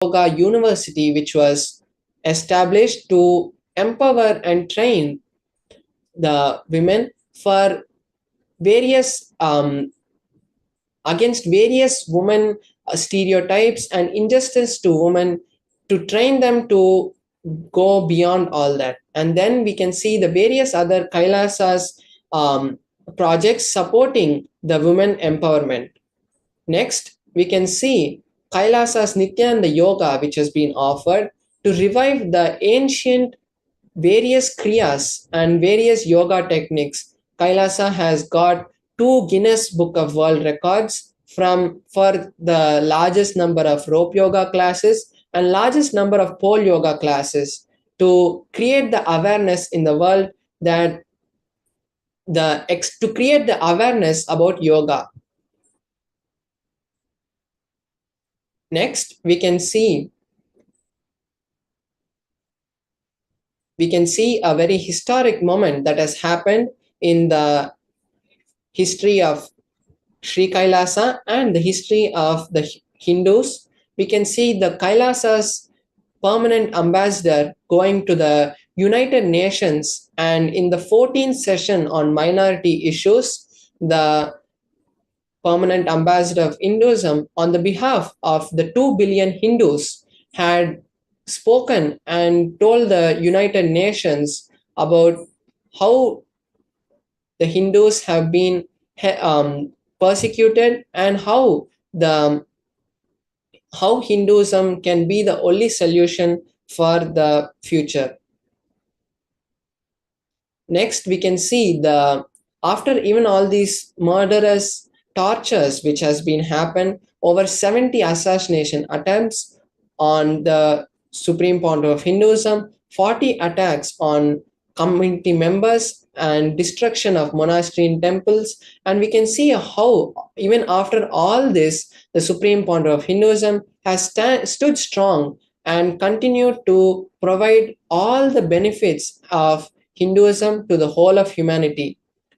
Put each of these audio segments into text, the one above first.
Yoga University, which was established to empower and train the women for various against various women stereotypes and injustice to women, to train them to go beyond all that. And then we can see the various other Kailasas projects supporting the women empowerment. Next, we can see Kailasa's Nithyananda Yoga, which has been offered to revive the ancient various kriyas and various yoga techniques. Kailasa has got 2 Guinness Book of World Records for the largest number of rope yoga classes and largest number of pole yoga classes, to create the awareness in the world that to create the awareness about yoga. Next, we can see a very historic moment that has happened in the history of Sri Kailasa and the history of the Hindus. We can see the Kailasa's permanent ambassador going to the United Nations, and in the 14th session on minority issues, the permanent ambassador of Hinduism, on the behalf of the 2 billion Hindus, had spoken and told the United Nations about how the Hindus have been persecuted, and how Hinduism can be the only solution for the future. Next, we can see after even all these murderous tortures which has been happened, over 70 assassination attempts on the Supreme Pontiff of Hinduism, 40 attacks on community members, and destruction of monastery and temples. And we can see how even after all this, the Supreme Pontiff of Hinduism has stood strong and continued to provide all the benefits of Hinduism to the whole of humanity.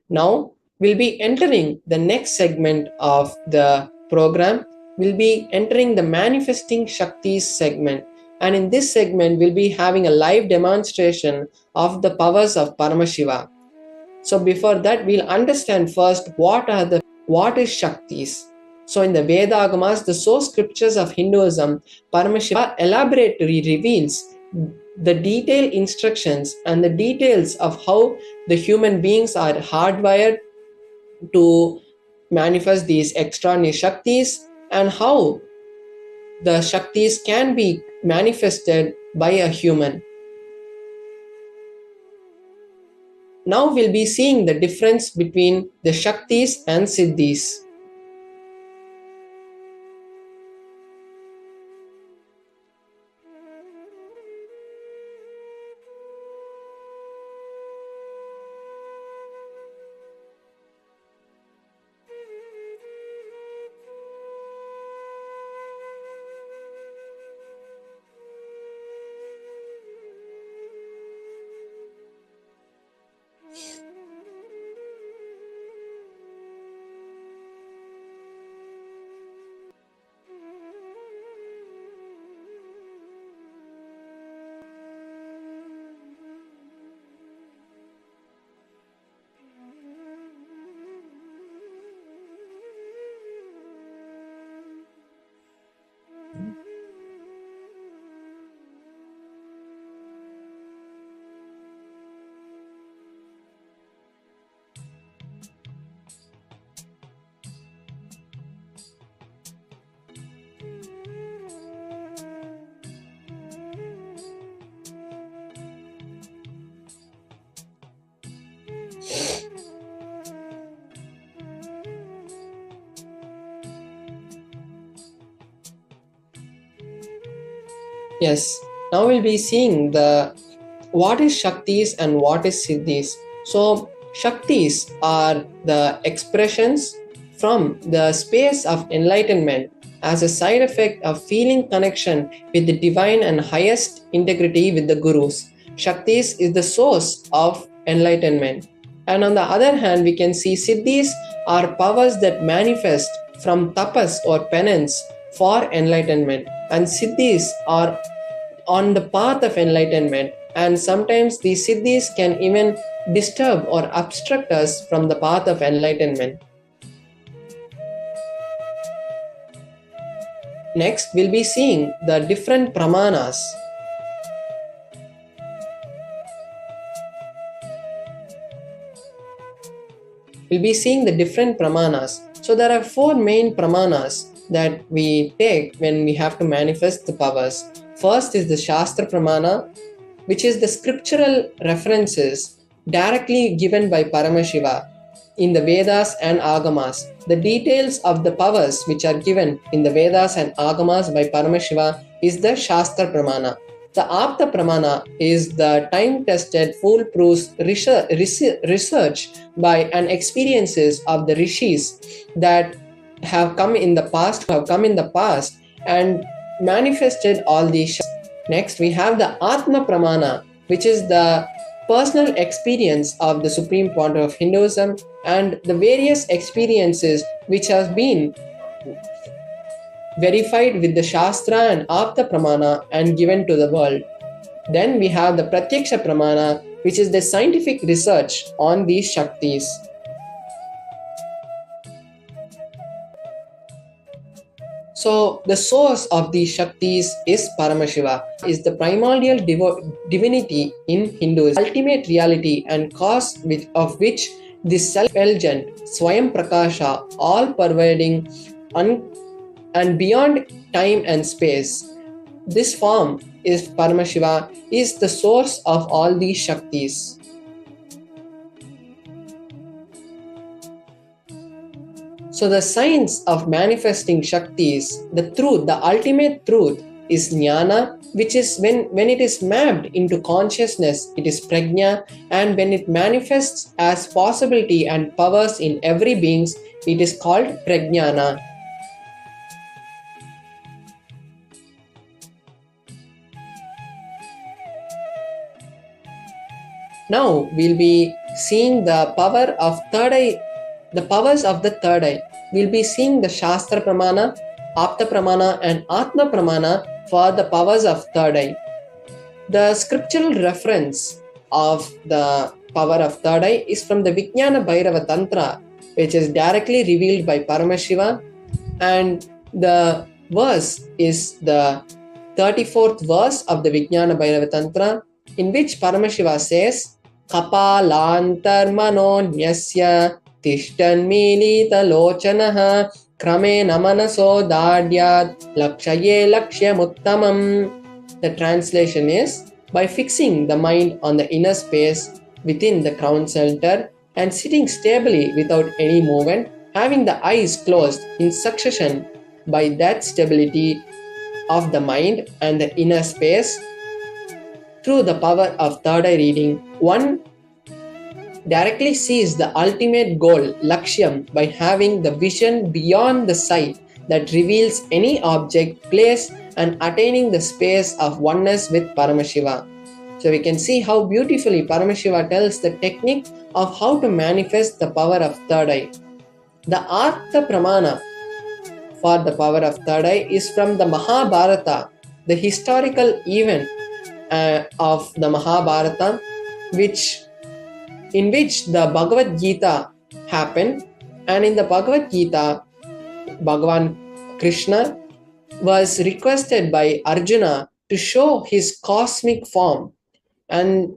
Now we'll be entering the next segment of the program. We'll be entering the Manifesting Shaktis segment. And in this segment, we'll be having a live demonstration of the powers of Paramashiva. So before that, we'll understand first what is Shaktis. So in the Veda Agamas, the source scriptures of Hinduism, Paramashiva elaborately reveals the detailed instructions and the details of how the human beings are hardwired to manifest these extraordinary Shaktis, and how the Shaktis can be manifested by a human. Now we'll be seeing the difference between the Shaktis and Siddhis. Yes, now we'll be seeing what is Shaktis and what is Siddhis. So Shaktis are the expressions from the space of enlightenment as a side effect of feeling connection with the divine and highest integrity with the gurus. Shaktis is the source of enlightenment. And on the other hand, we can see Siddhis are powers that manifest from tapas or penance for enlightenment. and siddhis are on the path of enlightenment, and sometimes these siddhis can even disturb or obstruct us from the path of enlightenment. Next, we'll be seeing the different pramanas. We'll be seeing the different pramanas. So there are four main pramanas that we take when we have to manifest the powers. First is the Shastra Pramana, which is the scriptural references directly given by Paramashiva in the Vedas and Agamas. The details of the powers which are given in the Vedas and Agamas by Paramashiva is the Shastra Pramana. The Apta Pramana is the time-tested, foolproof research by and experiences of the rishis that have come in the past, and manifested all these. Next, we have the Atma Pramana, which is the personal experience of the Supreme Pontiff of Hinduism and the various experiences which have been verified with the Shastra and Apta Pramana and given to the world. Then we have the Pratyaksha Pramana, which is the scientific research on these Shaktis. So the source of these Shaktis is Paramashiva, is the primordial divinity in Hinduism, ultimate reality and cause of which this self-effulgent Swayam Prakasha, all-pervading and beyond time and space. This form is Paramashiva, is the source of all these Shaktis. So the science of manifesting Shaktis, the truth, the ultimate truth is Jnana, which is when it is mapped into consciousness, it is Prajna, and when it manifests as possibility and powers in every being, it is called Prajnana. Now we'll be seeing the power of third eye, the powers of the third eye. We'll be seeing the Shastra Pramana, Apta Pramana and Atma Pramana for the powers of third eye. The scriptural reference of the power of third eye is from the Vijnana Bhairava Tantra, which is directly revealed by Paramashiva, and the verse is the 34th verse of the Vijnana Bhairava Tantra, in which Paramashiva says, Kapalantar Nyasya Tishtan Milita Lochanaha Krame Namanaso Dadyat Lakshaye Lakshyamuttamam. The translation is, by fixing the mind on the inner space within the crown center and sitting stably without any movement, having the eyes closed in succession, by that stability of the mind and the inner space, through the power of third eye reading, one directly sees the ultimate goal, Lakshyam, by having the vision beyond the sight that reveals any object, place, and attaining the space of oneness with Paramashiva. So we can see how beautifully Paramashiva tells the technique of how to manifest the power of third eye. The Artha Pramana for the power of third eye is from the Mahabharata, the historical event of the Mahabharata, in which the Bhagavad Gita happened, and in the Bhagavad Gita, Bhagavan Krishna was requested by Arjuna to show his cosmic form. And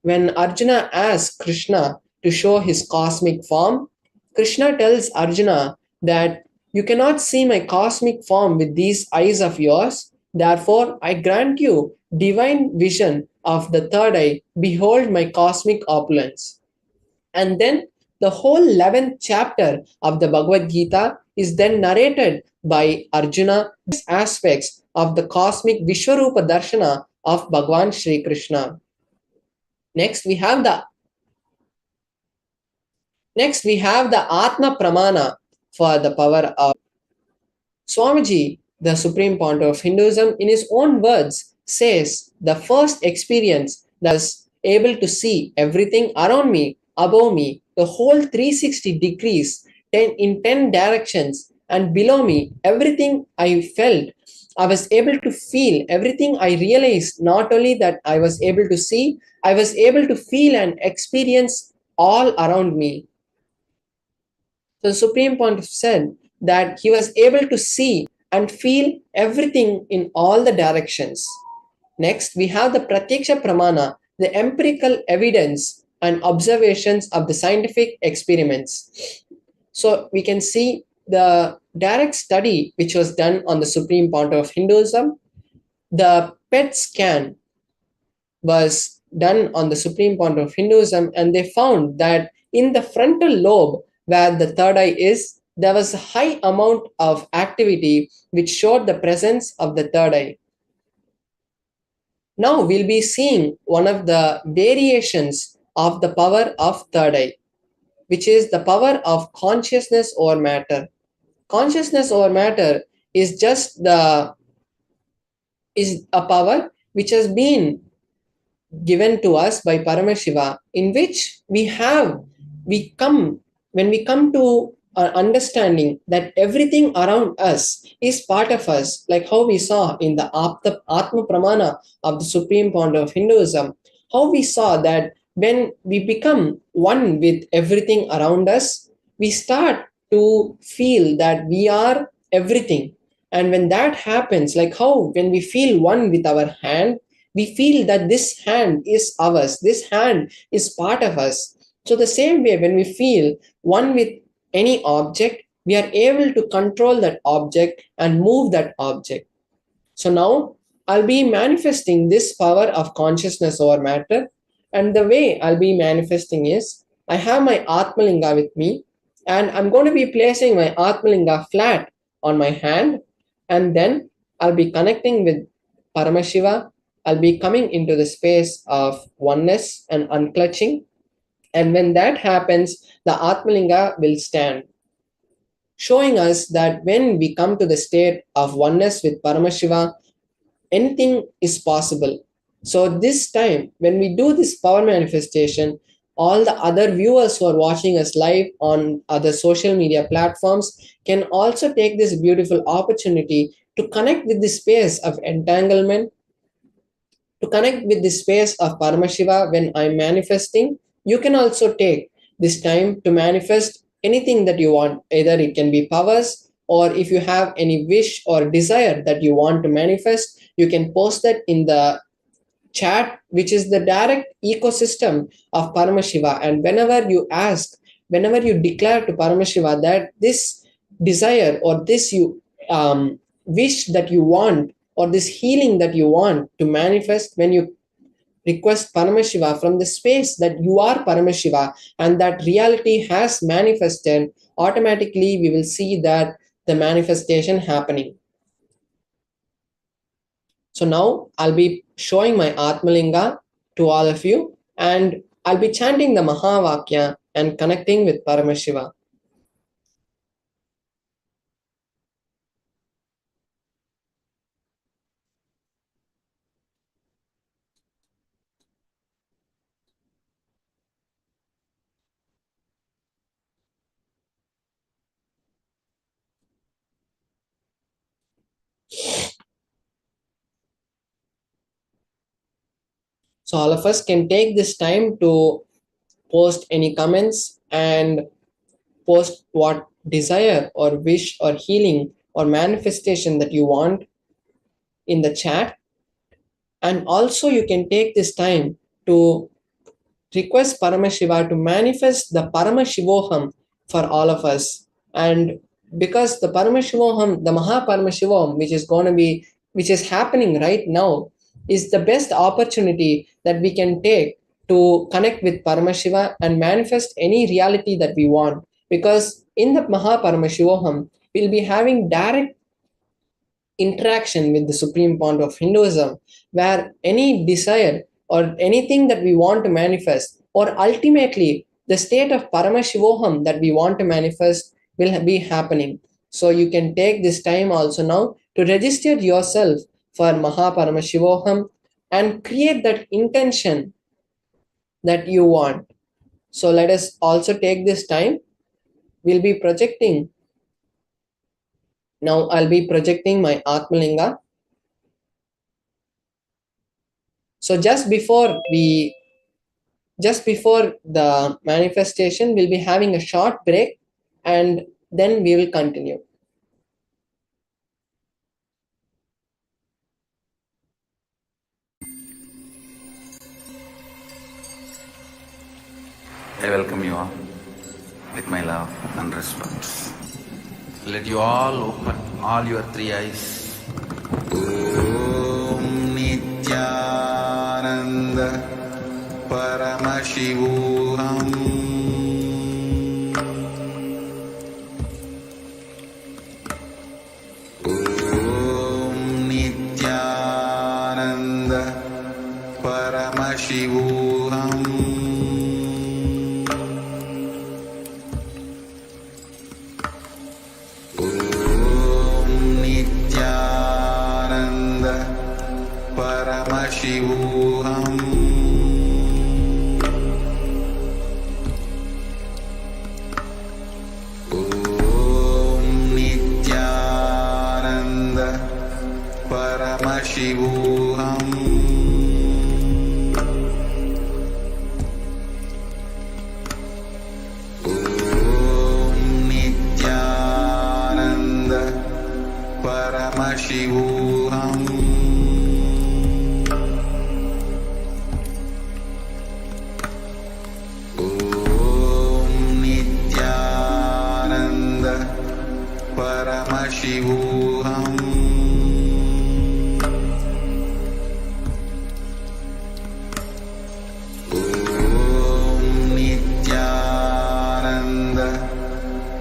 when Arjuna asks Krishna to show his cosmic form, Krishna tells Arjuna that you cannot see my cosmic form with these eyes of yours, therefore I grant you divine vision of the third eye, behold my cosmic opulence. And then the whole 11th chapter of the Bhagavad Gita is then narrated by Arjuna, aspects of the cosmic Vishwarupa Darshana of Bhagavan Sri Krishna. Next we have the Atma Pramana for the power of Swamiji, the Supreme Pontiff of Hinduism, in his own words says, the first experience that was able to see everything around me, above me, the whole 360 degrees, in 10 directions, and below me, everything I felt I was able to feel everything. I realized not only that I was able to see, I was able to feel and experience all around me. So the Supreme Pontiff said that he was able to see and feel everything in all the directions. Next, we have the Pratyaksha Pramana, the empirical evidence and observations of the scientific experiments. So we can see the direct study which was done on the Supreme Pontiff of Hinduism. The PET scan was done on the Supreme Pontiff of Hinduism, and they found that in the frontal lobe, where the third eye is, there was a high amount of activity which showed the presence of the third eye. Now we'll be seeing one of the variations of the power of third eye, which is the power of consciousness over matter. Consciousness over matter is just the is a power which has been given to us by Paramashiva, in which we come when we come to understanding that everything around us is part of us, like how we saw in the Atma Pramana of the Supreme Pontiff of Hinduism, how we saw that when we become one with everything around us, we start to feel that we are everything. And when that happens, like how when we feel one with our hand, we feel that this hand is ours, this hand is part of us. So the same way, when we feel one with any object, we are able to control that object and move that object. So now I'll be manifesting this power of consciousness over matter, and the way I'll be manifesting is I have my Atmalinga with me, and I'm going to be placing my Atmalinga flat on my hand, and then I'll be connecting with Paramashiva. I'll be coming into the space of oneness and unclutching. And when that happens, the Atmalinga will stand, showing us that when we come to the state of oneness with Paramashiva, anything is possible. So, this time, when we do this power manifestation, all the other viewers who are watching us live on other social media platforms can also take this beautiful opportunity to connect with the space of entanglement, to connect with the space of Paramashiva when I'm manifesting. You can also take this time to manifest anything that you want. Either it can be powers, or if you have any wish or desire that you want to manifest, you can post that in the chat, which is the direct ecosystem of Paramashiva. And whenever you ask, whenever you declare to Paramashiva that this desire or this you wish that you want, or this healing that you want to manifest, when you request Paramashiva from the space that you are Paramashiva and that reality has manifested, automatically we will see that the manifestation happening. So now I'll be showing my Atmalinga to all of you, and I'll be chanting the Mahavakya and connecting with Paramashiva. So all of us can take this time to post any comments and post what desire or wish or healing or manifestation that you want in the chat. And also you can take this time to request Paramashiva to manifest the Paramashivoham for all of us. And because the Paramashivoham, the Mahaparamashivam, which is happening right now, is the best opportunity that we can take to connect with Paramashiva and manifest any reality that we want. Because in the Mahaparamashivoham, we'll be having direct interaction with the Supreme Point of Hinduism, where any desire or anything that we want to manifest, or ultimately the state of Paramashivoham that we want to manifest, will be happening. So you can take this time also now to register yourself for Mahaparamashivoham and create that intention that you want. So let us also take this time. We'll be projecting. Now I'll be projecting my Atmalinga. So just before the manifestation, we'll be having a short break, and then we will continue. I welcome you all with my love and respect. Let you all open all your three eyes. Om Nithyananda Paramashivam. Om Nithyananda Paramashivam. Om Nithyananda Paramashivam. Om Nithyananda Paramashivam. Om Nithyananda Paramashivam. Om Nithyananda Paramashivam. Om Nithyananda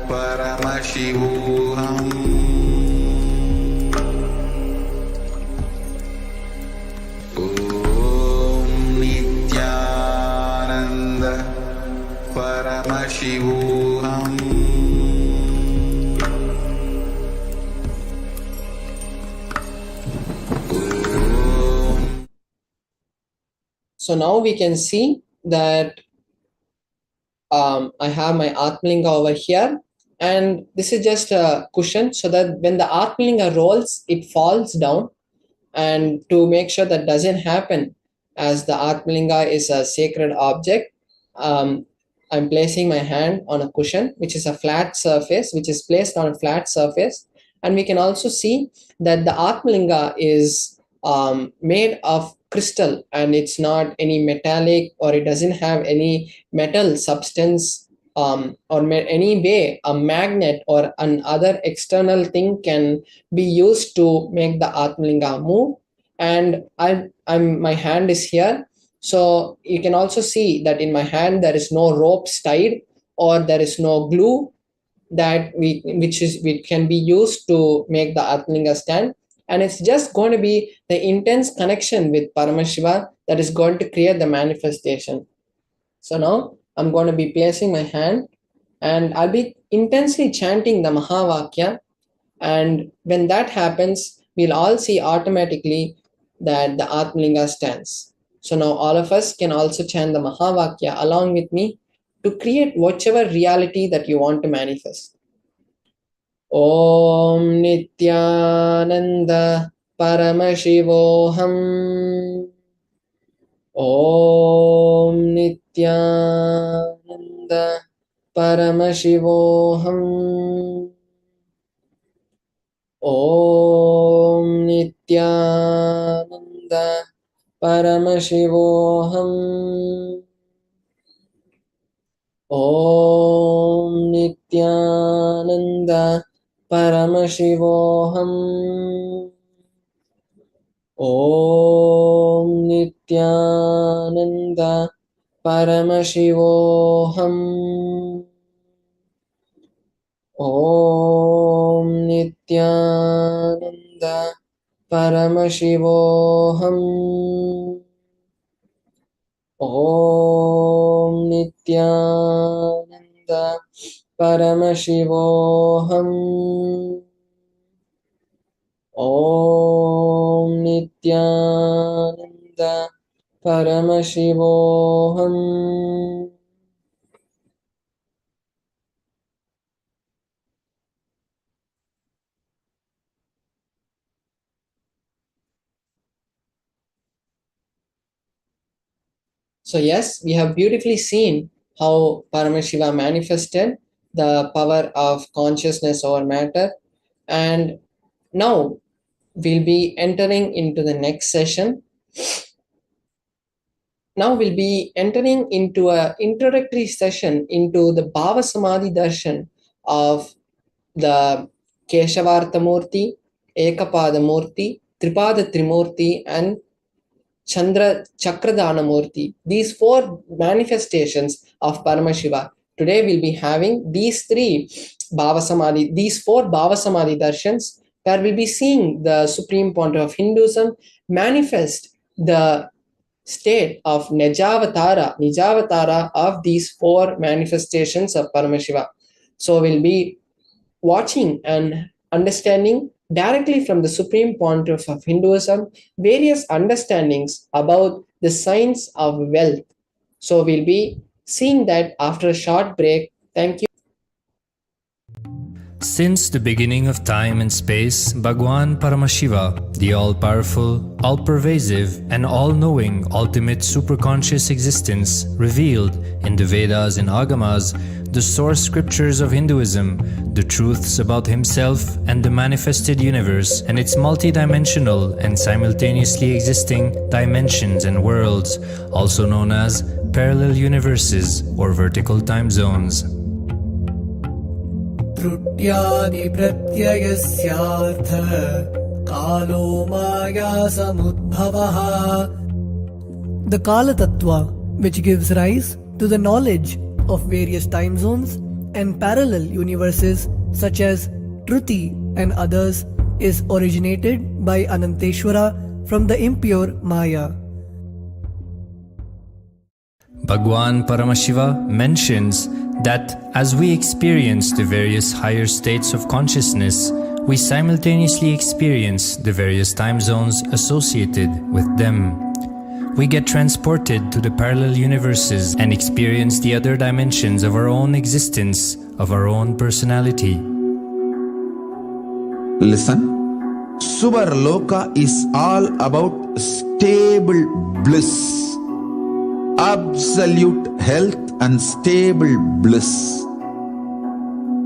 Paramashivam. Om Nithyananda Paramashivam. So now we can see that I have my Atmalinga over here, and this is just a cushion so that when the Atmalinga rolls, it falls down. And to make sure that doesn't happen, as the Atmalinga is a sacred object, um, I'm placing my hand on a cushion, which is a flat surface, which is placed on a flat surface. And we can also see that the Atmalinga is made of crystal, and it's not any metallic, or it doesn't have any metal substance, or any way a magnet or another external thing can be used to make the Atmalinga move. And my hand is here. So you can also see that in my hand there is no ropes tied, or there is no glue that which can be used to make the Atmalinga stand. And it's just going to be the intense connection with Paramashiva that is going to create the manifestation. So now I'm going to be placing my hand, and I'll be intensely chanting the Mahavakya. And when that happens, we'll all see automatically that the Atmalinga stands. So now all of us can also chant the Mahavakya along with me to create whichever reality that you want to manifest. Om Nithyananda Paramashivoham. Om Nithyananda Paramashivoham. Om Nithyananda Paramashivoham. Om Nithyananda Paramashivoham. Om Nithyananda Paramashivoham. Om Nithyananda Paramashivoham. Om Nithyananda Paramashivoham. Om Nithyananda Paramashivoham. So yes, we have beautifully seen how Paramashiva manifested the power of consciousness over matter. And now we'll be entering into the next session. Now we'll be entering into a introductory session into the Bhava Samadhi Darshan of the Keshavartha Murthy, Ekapada Murthy, Tripada Trimurti, and Chandra Chakradana Murti. These four manifestations of Paramashiva. Today we'll be having these these four Bhava Samadhi darshans, where we'll be seeing the Supreme Pontiff of Hinduism manifest the state of Nijavatara of these four manifestations of Paramashiva. So we'll be watching and understanding directly from the Supreme Pontiff of Hinduism various understandings about the science of wealth. So we'll be seeing that after a short break. Thank you. Since the beginning of time and space, Bhagwan Paramashiva, the all-powerful, all-pervasive, and all-knowing ultimate superconscious existence, revealed in the Vedas and Agamas, the source scriptures of Hinduism, the truths about himself and the manifested universe and its multidimensional and simultaneously existing dimensions and worlds, also known as parallel universes or vertical time zones. त्रुट्यादिप्रत्ययस्यार्थ कालो माया samudbhavah. The Kala Tattva, which gives rise to the knowledge of various time zones and parallel universes such as Truti and others, is originated by Ananteshwara from the impure Maya. Bhagwan Paramashiva mentions that as we experience the various higher states of consciousness, we simultaneously experience the various time zones associated with them. We get transported to the parallel universes and experience the other dimensions of our own existence, of our own personality. Listen. Subarloka is all about stable bliss, absolute health and stable bliss.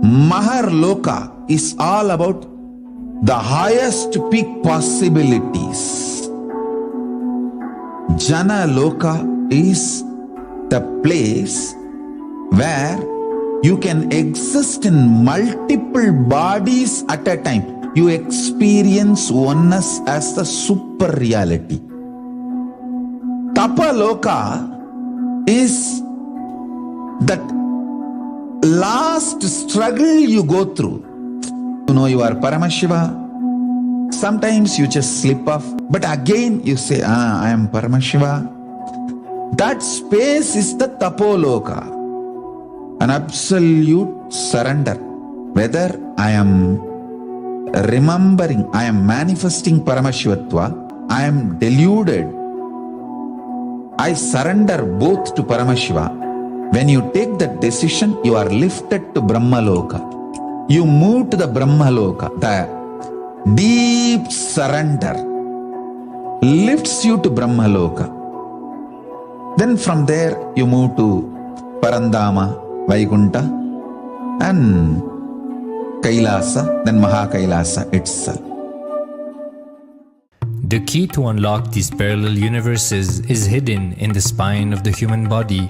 Maharloka is all about the highest peak possibilities. Jana Loka is the place where you can exist in multiple bodies at a time. You experience oneness as the super reality. Tapa Loka is that last struggle you go through. You know you are Paramashiva. Sometimes you just slip off, but again you say, I am Paramashiva. That space is the Tapoloka, an absolute surrender. Whether I am remembering, I am manifesting Paramashivatva, I am deluded, I surrender both to Paramashiva. When you take that decision, you are lifted to Brahmaloka. You move to the Brahmaloka. The deep surrender lifts you to Brahmaloka. Then from there you move to Parandama, Vaikunta and Kailasa, then Mahakailasa itself. The key to unlock these parallel universes is hidden in the spine of the human body.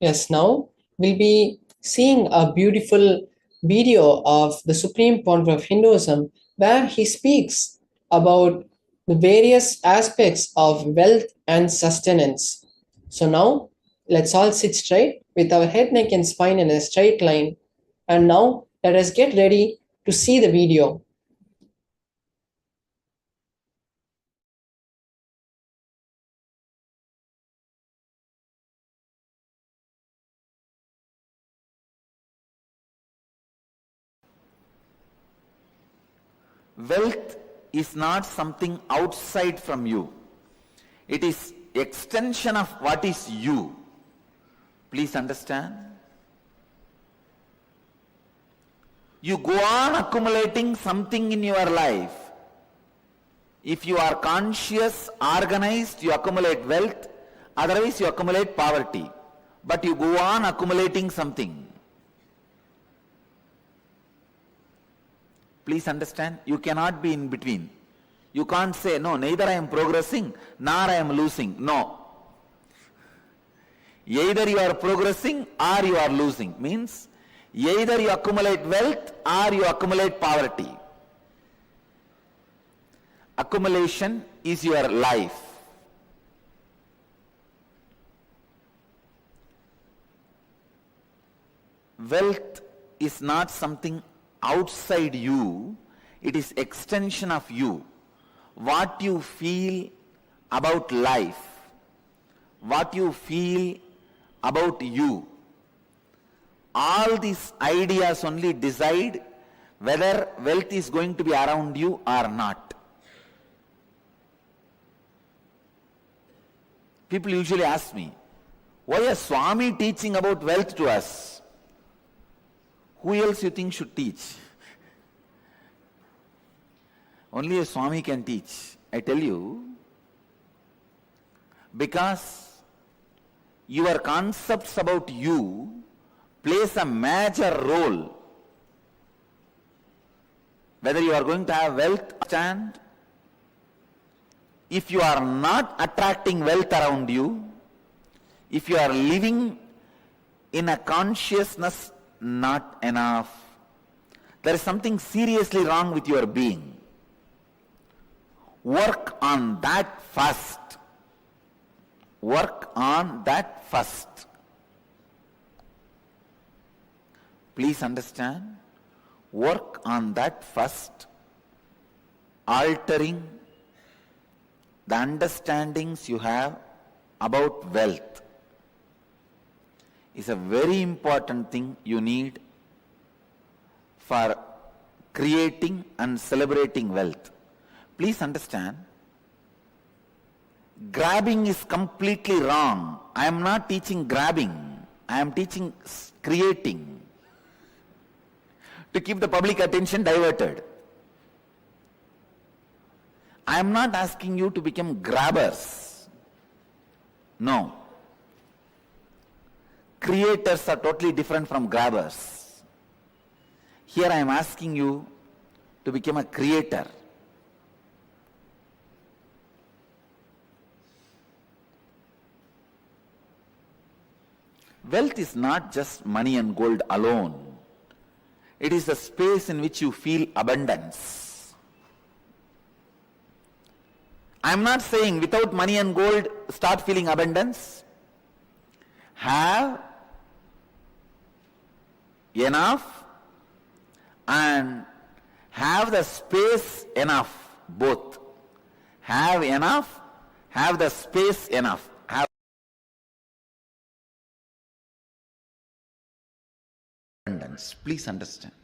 Yes, now we'll be seeing a beautiful video of the Supreme Pontiff of Hinduism where he speaks about the various aspects of wealth and sustenance. So now let's all sit straight with our head, neck, and spine in a straight line. And now let us get ready to see the video. Wealth is not something outside from you. It is extension of what is you. Please understand. You go on accumulating something in your life. If you are conscious, organized, you accumulate wealth, otherwise you accumulate poverty. But you go on accumulating something. Please understand, you cannot be in between. You can't say, no, neither I am progressing, nor I am losing. No. Either you are progressing or you are losing. Means, either you accumulate wealth or you accumulate poverty. Accumulation is your life. Wealth is not something outside you, it is extension of you. What you feel about life, what you feel about you, all these ideas only decide whether wealth is going to be around you or not. People usually ask me, why is Swami teaching about wealth to us? Who else you think should teach? Only a Swami can teach. I tell you, because your concepts about you plays a major role. Whether you are going to have wealth, stand. If you are not attracting wealth around you, if you are living in a consciousness not enough, there is something seriously wrong with your being. Work on that first. Work on that first. Please understand, work on that first, altering the understandings you have about wealth is a very important thing you need for creating and celebrating wealth. Please understand, grabbing is completely wrong. I am not teaching grabbing. I am teaching creating. To keep the public attention diverted. I am not asking you to become grabbers. No. Creators are totally different from grabbers. Here I am asking you to become a creator. Wealth is not just money and gold alone. It is a space in which you feel abundance. I am not saying without money and gold start feeling abundance. Have enough and have the space enough, both. Have enough, have the space enough. Have abundance. Please understand.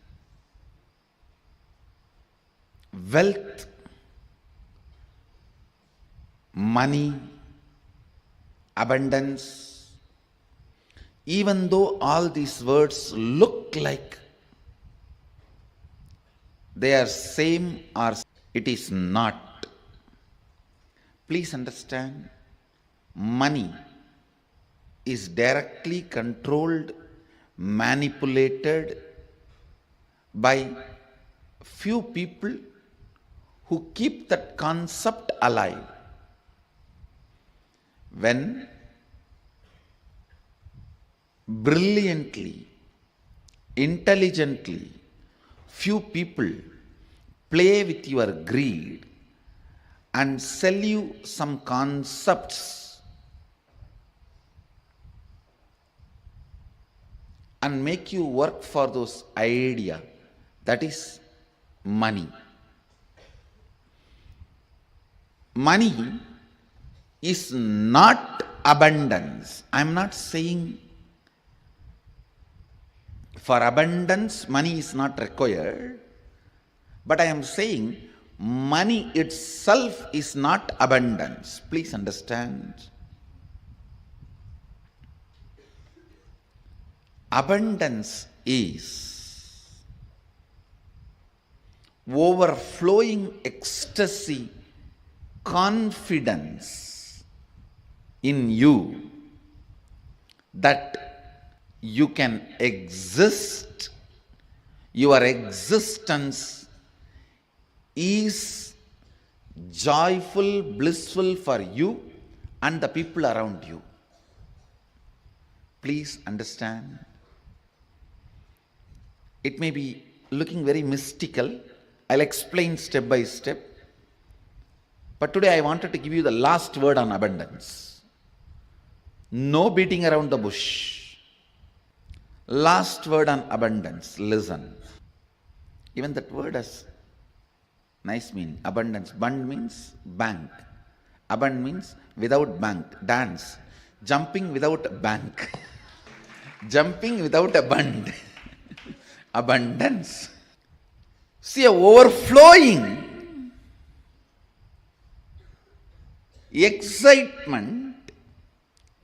Wealth, money, abundance, even though all these words look like they are same or it is not. Please understand, money is directly controlled, manipulated by few people who keep that concept alive. When brilliantly, intelligently, few people play with your greed and sell you some concepts and make you work for those ideas, that is money. Money is not abundance. I am not saying for abundance money is not required, but I am saying money itself is not abundance. Please understand. Abundance is overflowing ecstasy, confidence in you that you can exist, your existence is joyful, blissful for you and the people around you. Please understand. It may be looking very mystical. I'll explain step by step. But today I wanted to give you the last word on abundance. No beating around the bush. Last word on abundance. Listen. Even that word has nice meaning. Abundance. Bund means bank. Abund means without bank. Dance. Jumping without a bank. Jumping without a bund. Abundance. See, a overflowing excitement,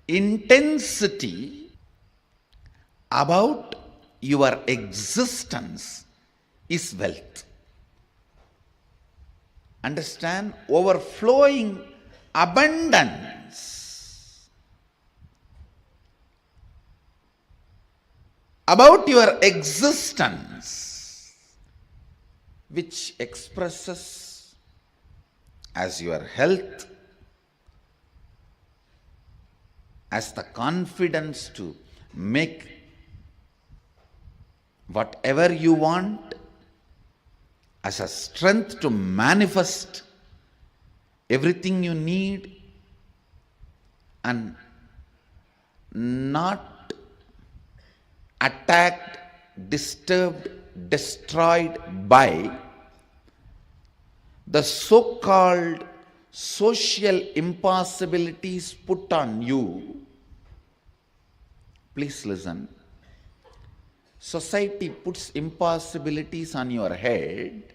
intensity about your existence is wealth. Understand? Overflowing abundance about your existence, which expresses as your health, as the confidence to make whatever you want, as a strength to manifest everything you need, and not attacked, disturbed, destroyed by the so-called social impossibilities put on you. Please listen. Society puts impossibilities on your head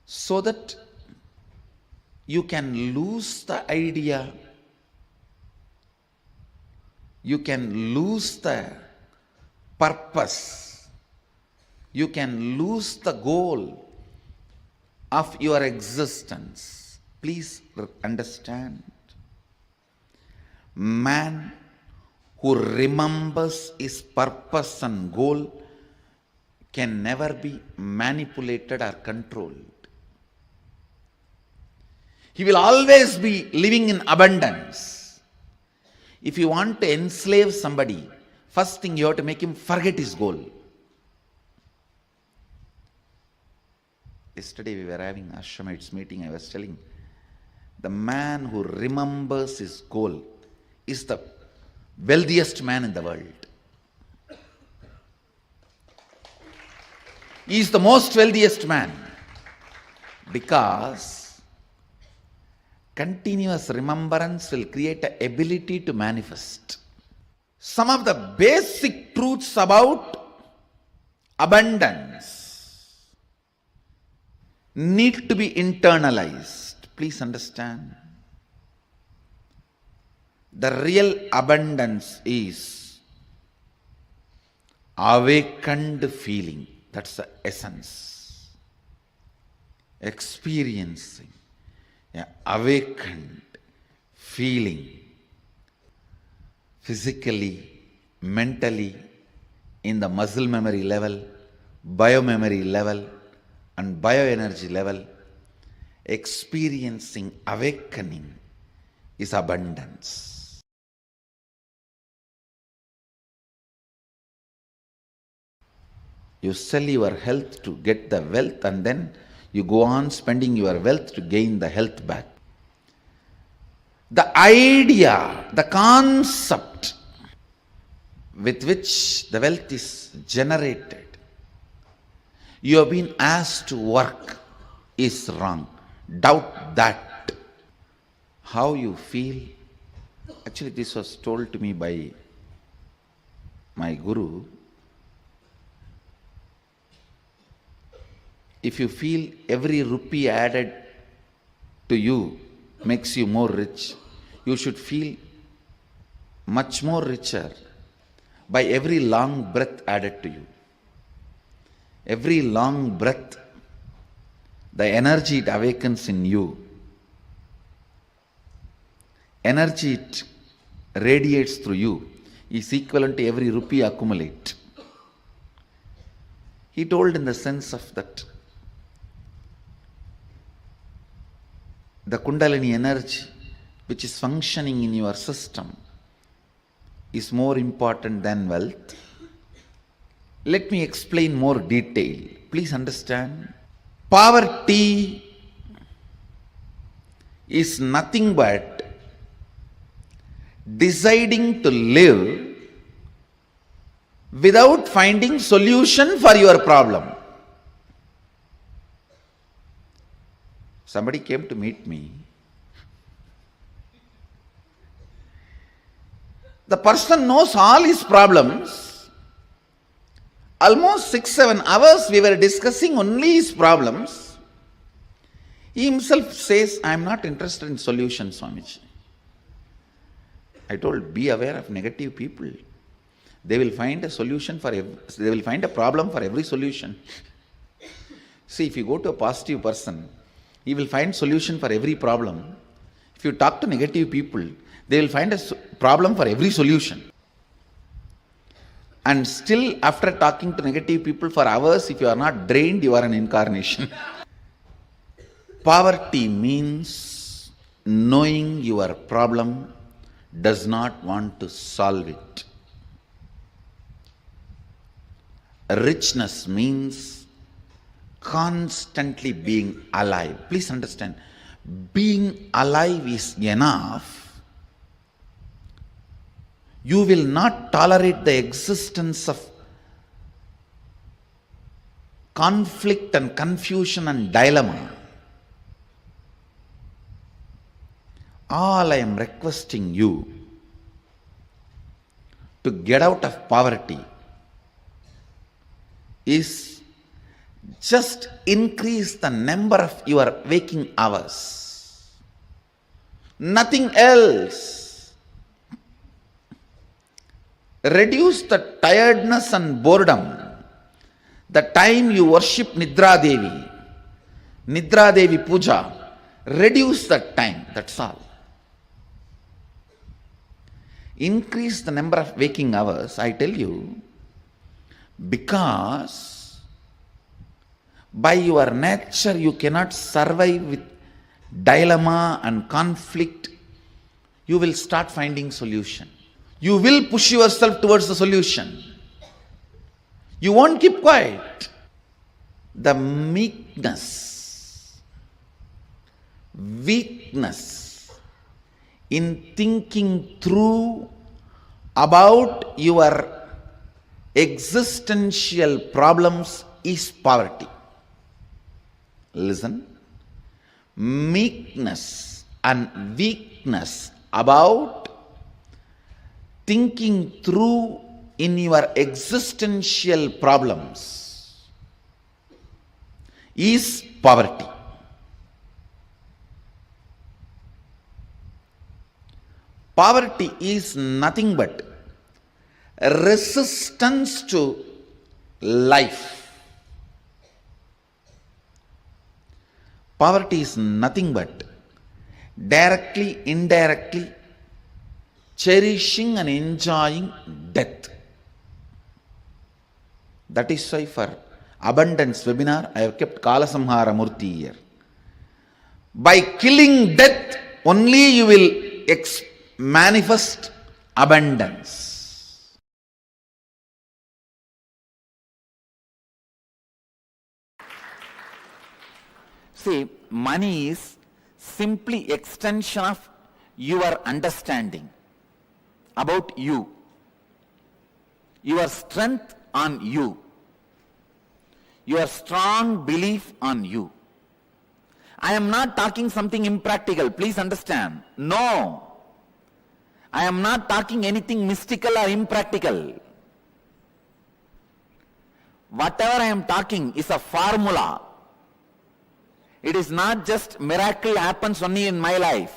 so that you can lose the idea, you can lose the purpose, you can lose the goal of your existence. Please understand. Man who remembers his purpose and goal can never be manipulated or controlled. He will always be living in abundance. If you want to enslave somebody, first thing you have to make him forget his goal. Yesterday we were having Ashramites meeting. I was telling, the man who remembers his goal is the wealthiest man in the world. He is the most wealthiest man because continuous remembrance will create an ability to manifest. Some of the basic truths about abundance need to be internalized. Please understand. The real abundance is awakened feeling. That's the essence. Experiencing an awakened feeling physically, mentally, in the muscle memory level, biomemory level, and bioenergy level. Experiencing awakening is abundance. You sell your health to get the wealth, and then you go on spending your wealth to gain the health back. The idea, the concept with which the wealth is generated, you have been asked to work, is wrong. Doubt that. How you feel. Actually, this was told to me by my guru. If you feel every rupee added to you makes you more rich, you should feel much more richer by every long breath added to you. Every long breath the energy it awakens in you, energy it radiates through you, is equivalent to every rupee accumulate. He told in the sense of that the Kundalini energy which is functioning in your system is more important than wealth. Let me explain more detail. Please understand. Poverty is nothing but deciding to live without finding solution for your problem. Somebody came to meet me. The person knows all his problems. Almost 6-7 hours we were discussing only his problems. He himself says, I am not interested in solutions, Swamiji. I told, be aware of negative people. They will find a solution they will find a problem for every solution. See, if you go to a positive person, he will find solution for every problem. If you talk to negative people, they will find a problem for every solution. And still, after talking to negative people for hours, if you are not drained, you are an incarnation. Poverty means knowing your problem does not want to solve it. Richness means constantly being alive. Please understand, being alive is enough. You will not tolerate the existence of conflict and confusion and dilemma. All I am requesting you to get out of poverty is just increase the number of your waking hours. Nothing else. Reduce the tiredness and boredom. The time you worship Nidra Devi Puja, reduce that time, that's all. Increase the number of waking hours, I tell you, because by your nature you cannot survive with dilemma and conflict. You will start finding solution. You will push yourself towards the solution. You won't keep quiet. The weakness in thinking through about your existential problems is poverty. Listen. Meekness and weakness about thinking through in your existential problems is poverty. Poverty is nothing but resistance to life. Poverty is nothing but directly, indirectly cherishing and enjoying death. That is why for abundance webinar, I have kept Kalasamhara Murthy here. By killing death, only you will manifest abundance. See, money is simply extension of your understanding about you, your strength on you, your strong belief on you. I am not talking something impractical, please understand. No. I am not talking anything mystical or impractical. Whatever I am talking is a formula. It is not just miracle happens only in my life.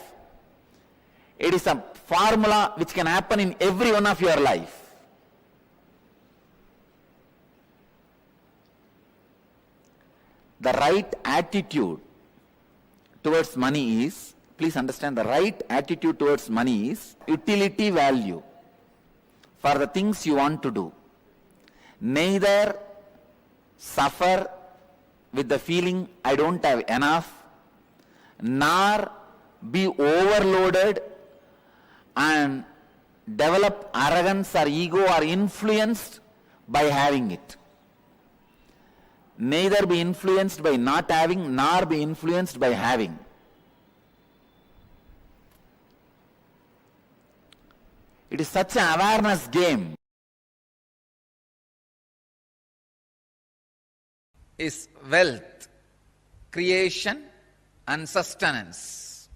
It is a formula which can happen in every one of your life. the right attitude towards money is, please understand, the right attitude towards money is utility value for the things you want to do. Neither suffer with the feeling I don't have enough, nor be overloaded and develop arrogance or ego or influenced by having it. Neither be influenced by not having, nor be influenced by having. It is such an awareness game. Is wealth, creation and sustenance.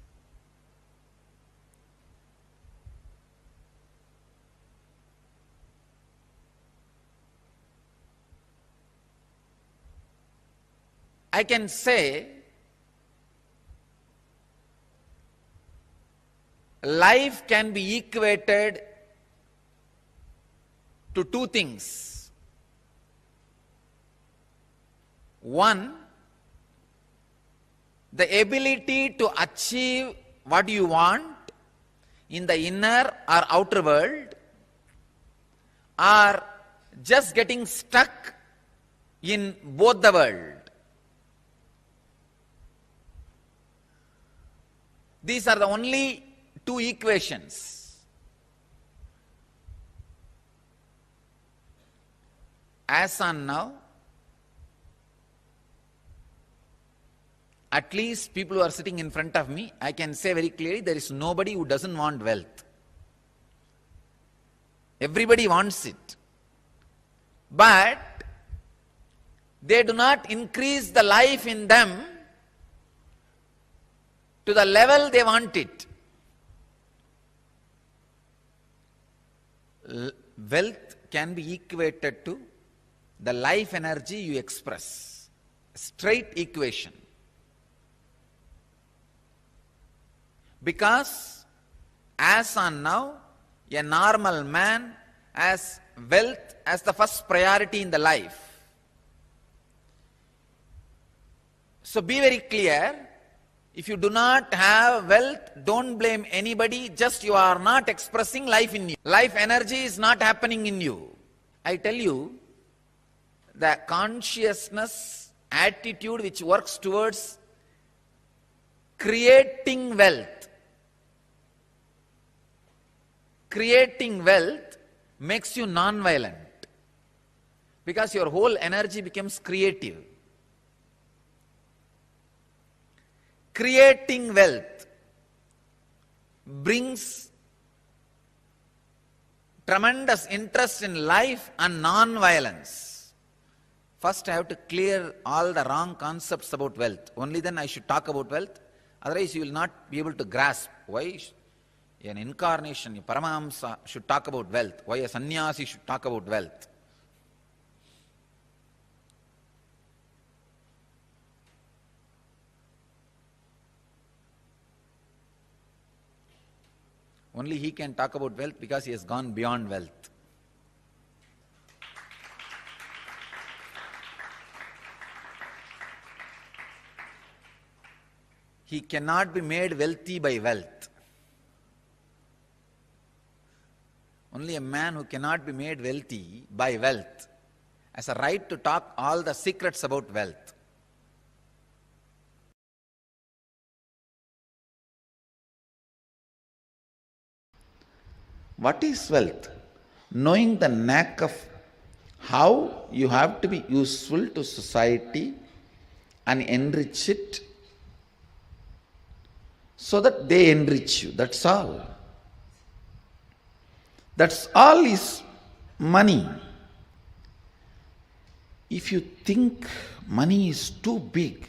I can say life can be equated to two things. One, the ability to achieve what you want in the inner or outer world, or just getting stuck in both the world. These are the only two equations. As on now, at least people who are sitting in front of me, I can say very clearly, there is nobody who doesn't want wealth. Everybody wants it. But they do not increase the life in them to the level they want it. Wealth can be equated to the life energy you express. Straight equation. Because as on now, a normal man has wealth as the first priority in the life. So be very clear, if you do not have wealth, don't blame anybody, just you are not expressing life in you. Life energy is not happening in you. I tell you, the consciousness attitude which works towards creating wealth makes you non-violent, because your whole energy becomes creative. Creating wealth brings tremendous interest in life and non-violence. First I have to clear all the wrong concepts about wealth. Only then I should talk about wealth. Otherwise you will not be able to grasp why an incarnation, a Paramahamsa should talk about wealth, why a sannyasi should talk about wealth. Only he can talk about wealth because he has gone beyond wealth. He cannot be made wealthy by wealth. Only a man who cannot be made wealthy by wealth has a right to talk all the secrets about wealth. What is wealth? Knowing the knack of how you have to be useful to society and enrich it so that they enrich you. That's all. That's all is money. If you think money is too big,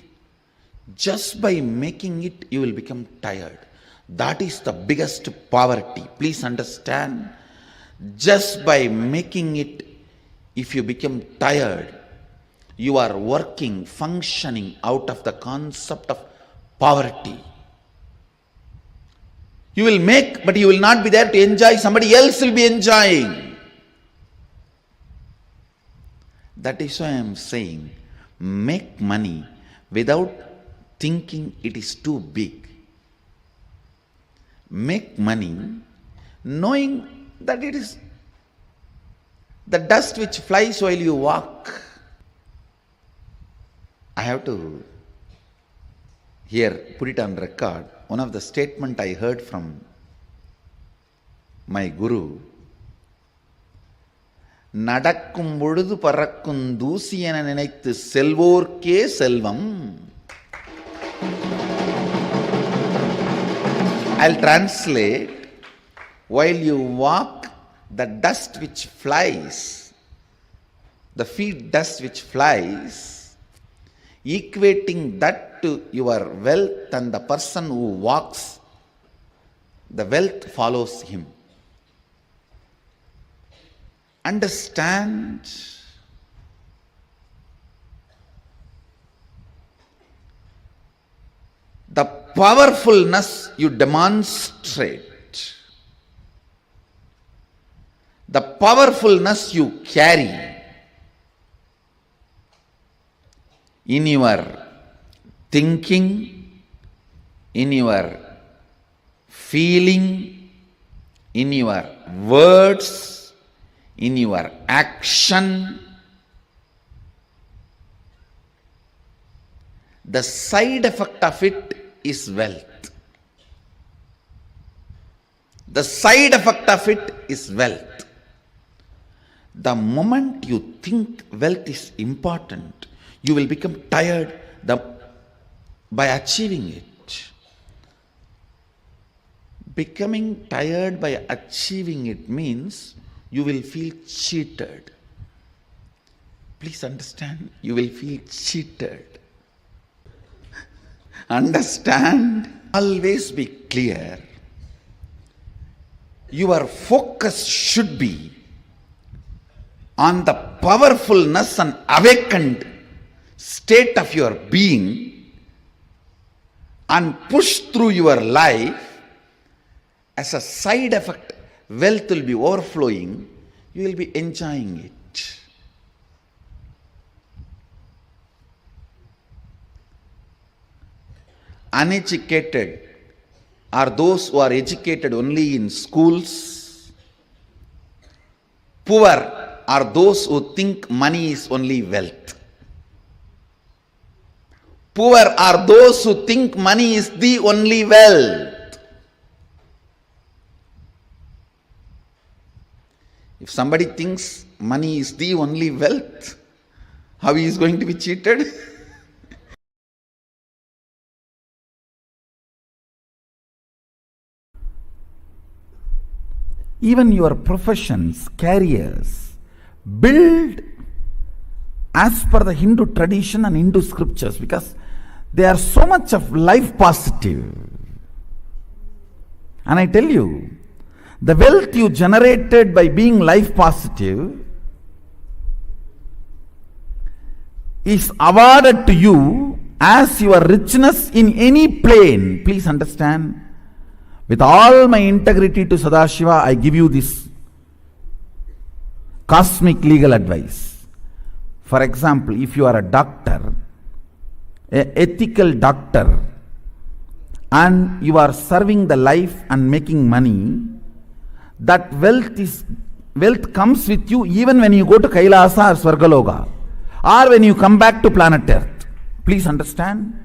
just by making it you will become tired. That is the biggest poverty. Please understand, just by making it, if you become tired, you are working, functioning out of the concept of poverty. You will make, but you will not be there to enjoy, somebody else will be enjoying. That is why I am saying, make money without thinking it is too big. Make money knowing that it is the dust which flies while you walk. I have to here put it on record. One of the statement I heard from my guru, நடக்கும் பொழுது பறக்கும் தூசி என நினைத்து செல்வோர்க்கே செல்வம். I'll translate. While you walk, the dust which flies, the feet dust which flies, equating that to your wealth, and the person who walks, the wealth follows him. Understand the powerfulness you demonstrate, the powerfulness you carry in your thinking, in your feeling, in your words, in your action. The side effect of it is wealth. The side effect of it is wealth. The moment you think wealth is important, you will become tired by achieving it. Becoming tired by achieving it means you will feel cheated. Please understand, you will feel cheated. Understand? Always be clear. Your focus should be on the powerfulness and awakened state of your being, and push through your life. As a side effect, wealth will be overflowing. You will be enjoying it. Uneducated are those who are educated only in schools. Poor are those who think money is only wealth. Poor are those who think money is the only wealth. If somebody thinks money is the only wealth, how he is going to be cheated? Even your professions, careers, build as per the Hindu tradition and Hindu scriptures, because they are so much of life positive. And I tell you, the wealth you generated by being life positive is awarded to you as your richness in any plane. Please understand. With all my integrity to Sadashiva, I give you this cosmic legal advice. For example, if you are a doctor, an ethical doctor, and you are serving the life and making money, that wealth comes with you even when you go to Kailasa or Swargaloka, or when you come back to planet Earth. Please understand.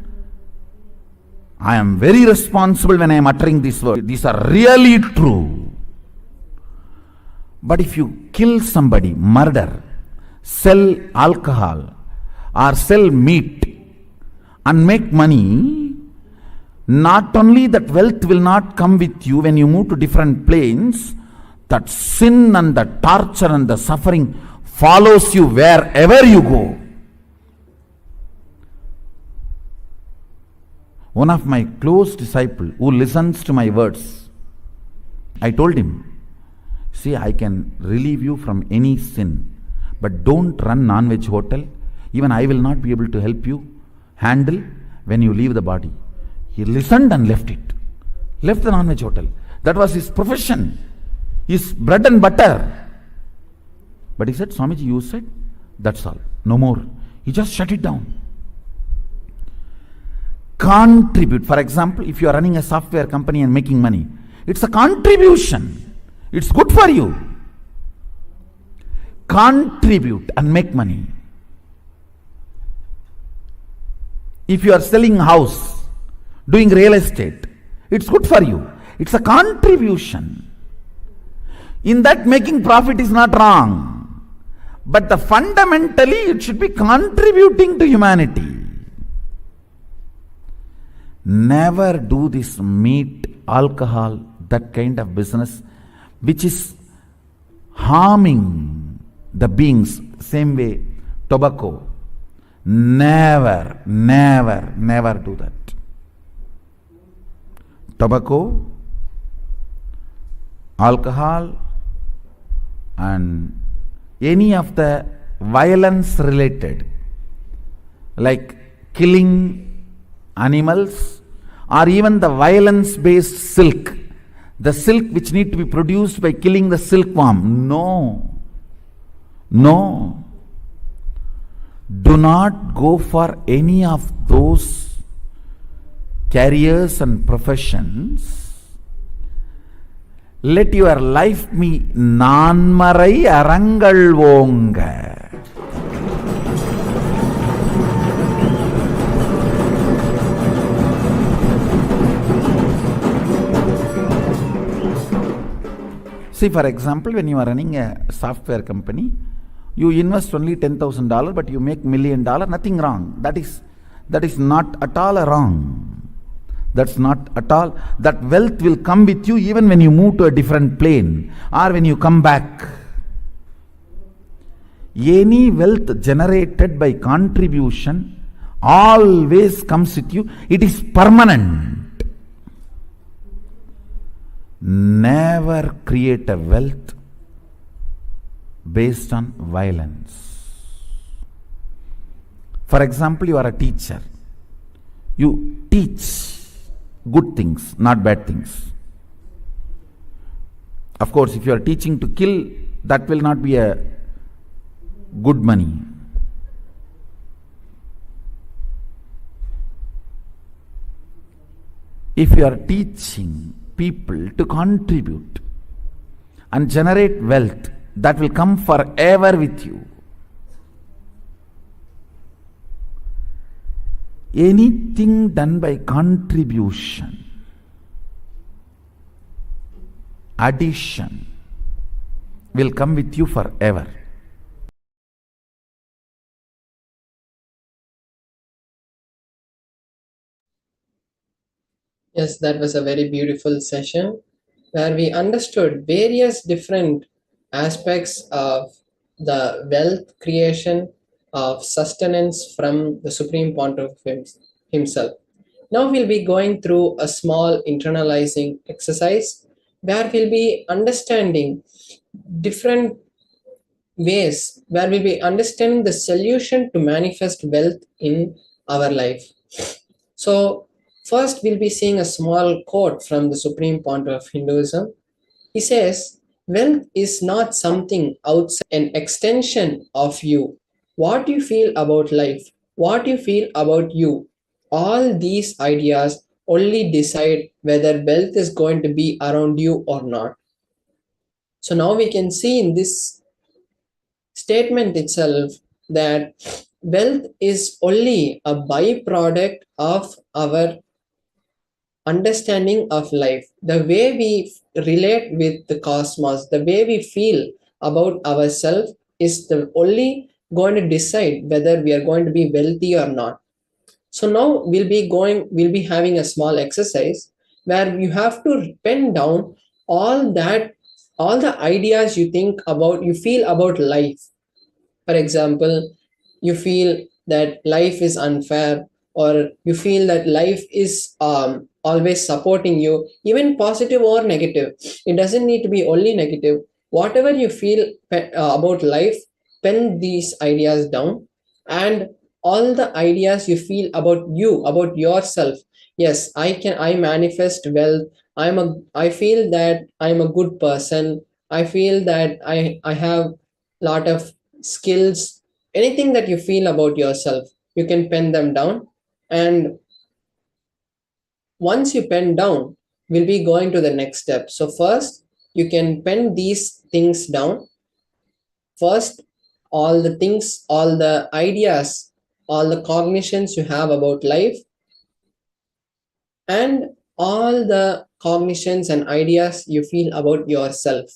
I am very responsible when I am uttering these words. These are really true. But if you kill somebody, murder, sell alcohol, or sell meat and make money, not only that wealth will not come with you when you move to different planes, that sin and the torture and the suffering follows you wherever you go. One of my close disciples who listens to my words, I told him, see, I can relieve you from any sin, but don't run non-veg hotel. Even I will not be able to help you handle when you leave the body. He listened and left it. Left the non-veg hotel. That was his profession, his bread and butter. But he said, Swamiji, you said, that's all. No more. He just shut it down. contribute. For example, if you are running a software company and making money, it's a contribution. It's good for you. Contribute and make money. If you are selling house, doing real estate, it's good for you. It's a contribution. In that, making profit is not wrong. But fundamentally, it should be contributing to humanity. Never do this meat, alcohol, that kind of business which is harming the beings. Same way, tobacco. Never, never, never do that. Tobacco, alcohol, and any of the violence related, like killing animals, or even the violence based silk, the silk which need to be produced by killing the silkworm. No. Do not go for any of those careers and professions. Let your life be nanmarai arangal vonga. See, for example, when you are running a software company, you invest only $10,000, but you make $1 million, nothing wrong. That is not at all wrong. That's not at all. That wealth will come with you even when you move to a different plane or when you come back. Any wealth generated by contribution always comes with you. It is permanent. Never create a wealth based on violence. For example, you are a teacher. You teach good things, not bad things. Of course, if you are teaching to kill, that will not be a good money. If you are teaching people to contribute and generate wealth, that will come forever with you. Anything done by contribution, addition, will come with you forever. Yes, that was a very beautiful session where we understood various different aspects of the wealth creation, of sustenance from the Supreme Pontiff himself. Now we'll be going through a small internalizing exercise where we'll be understanding different ways, where we'll be understanding the solution to manifest wealth in our life. So, first we'll be seeing a small quote from the Supreme Pontiff of Hinduism. He says, wealth is not something outside, an extension of you. What you feel about life, what you feel about you, all these ideas only decide whether wealth is going to be around you or not. So now we can see in this statement itself that wealth is only a byproduct of our understanding of life, the way we relate with the cosmos, the way we feel about ourselves is the only going to decide whether we are going to be wealthy or not. So now we'll be having a small exercise where you have to pen down all the ideas you think about, you feel about life. For example, you feel that life is unfair, or you feel that life is always supporting you, even positive or negative. It doesn't need to be only negative. Whatever you feel about life, pen these ideas down, and all the ideas you feel about you, about yourself. Yes, I manifest wealth. I feel that I'm a good person. I feel that I have lot of skills. Anything that you feel about yourself, you can pen them down, and once you pen down, we'll be going to the next step. So first, you can pen these things down. First, all the things, all the ideas, all the cognitions you have about life, and all the cognitions and ideas you feel about yourself.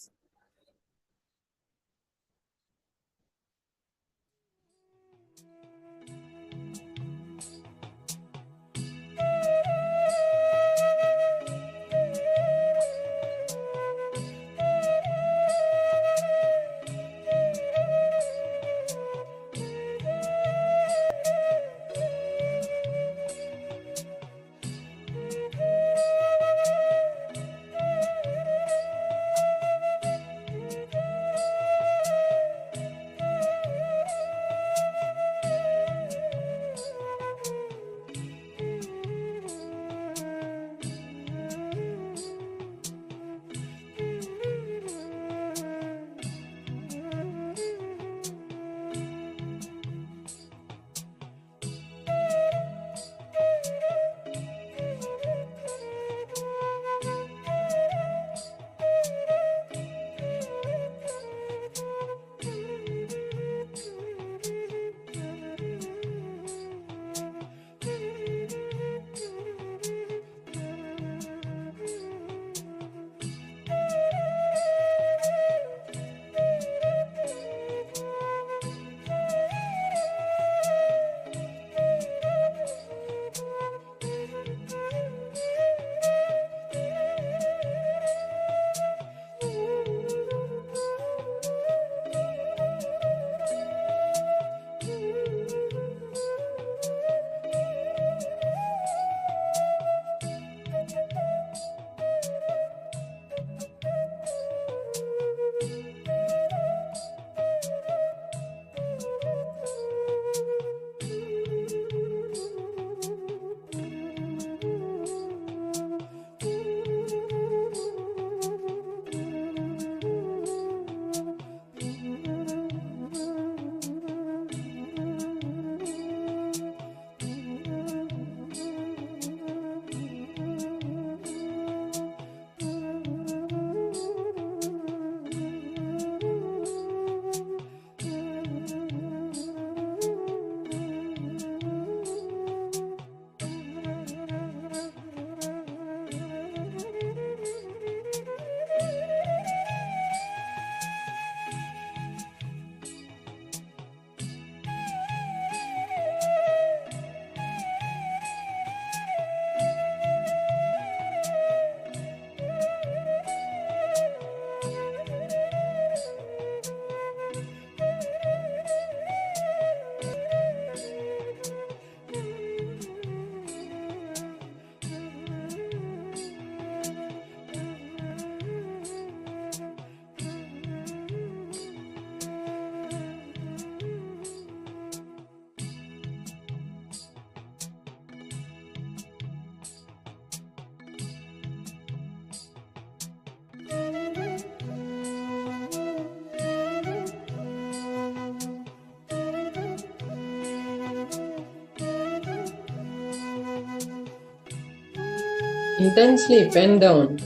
Intensely pen down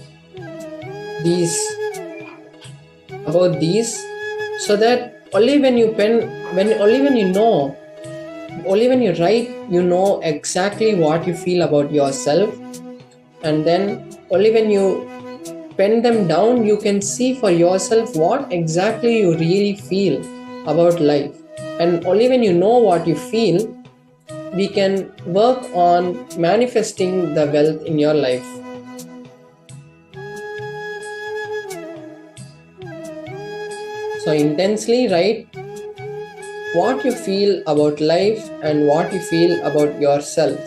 these about these, so that only when you pen, only when you know, only when you write, you know exactly what you feel about yourself, and then only when you pen them down, you can see for yourself what exactly you really feel about life. And only when you know what you feel, we can work on manifesting the wealth in your life. So intensely write what you feel about life and what you feel about yourself.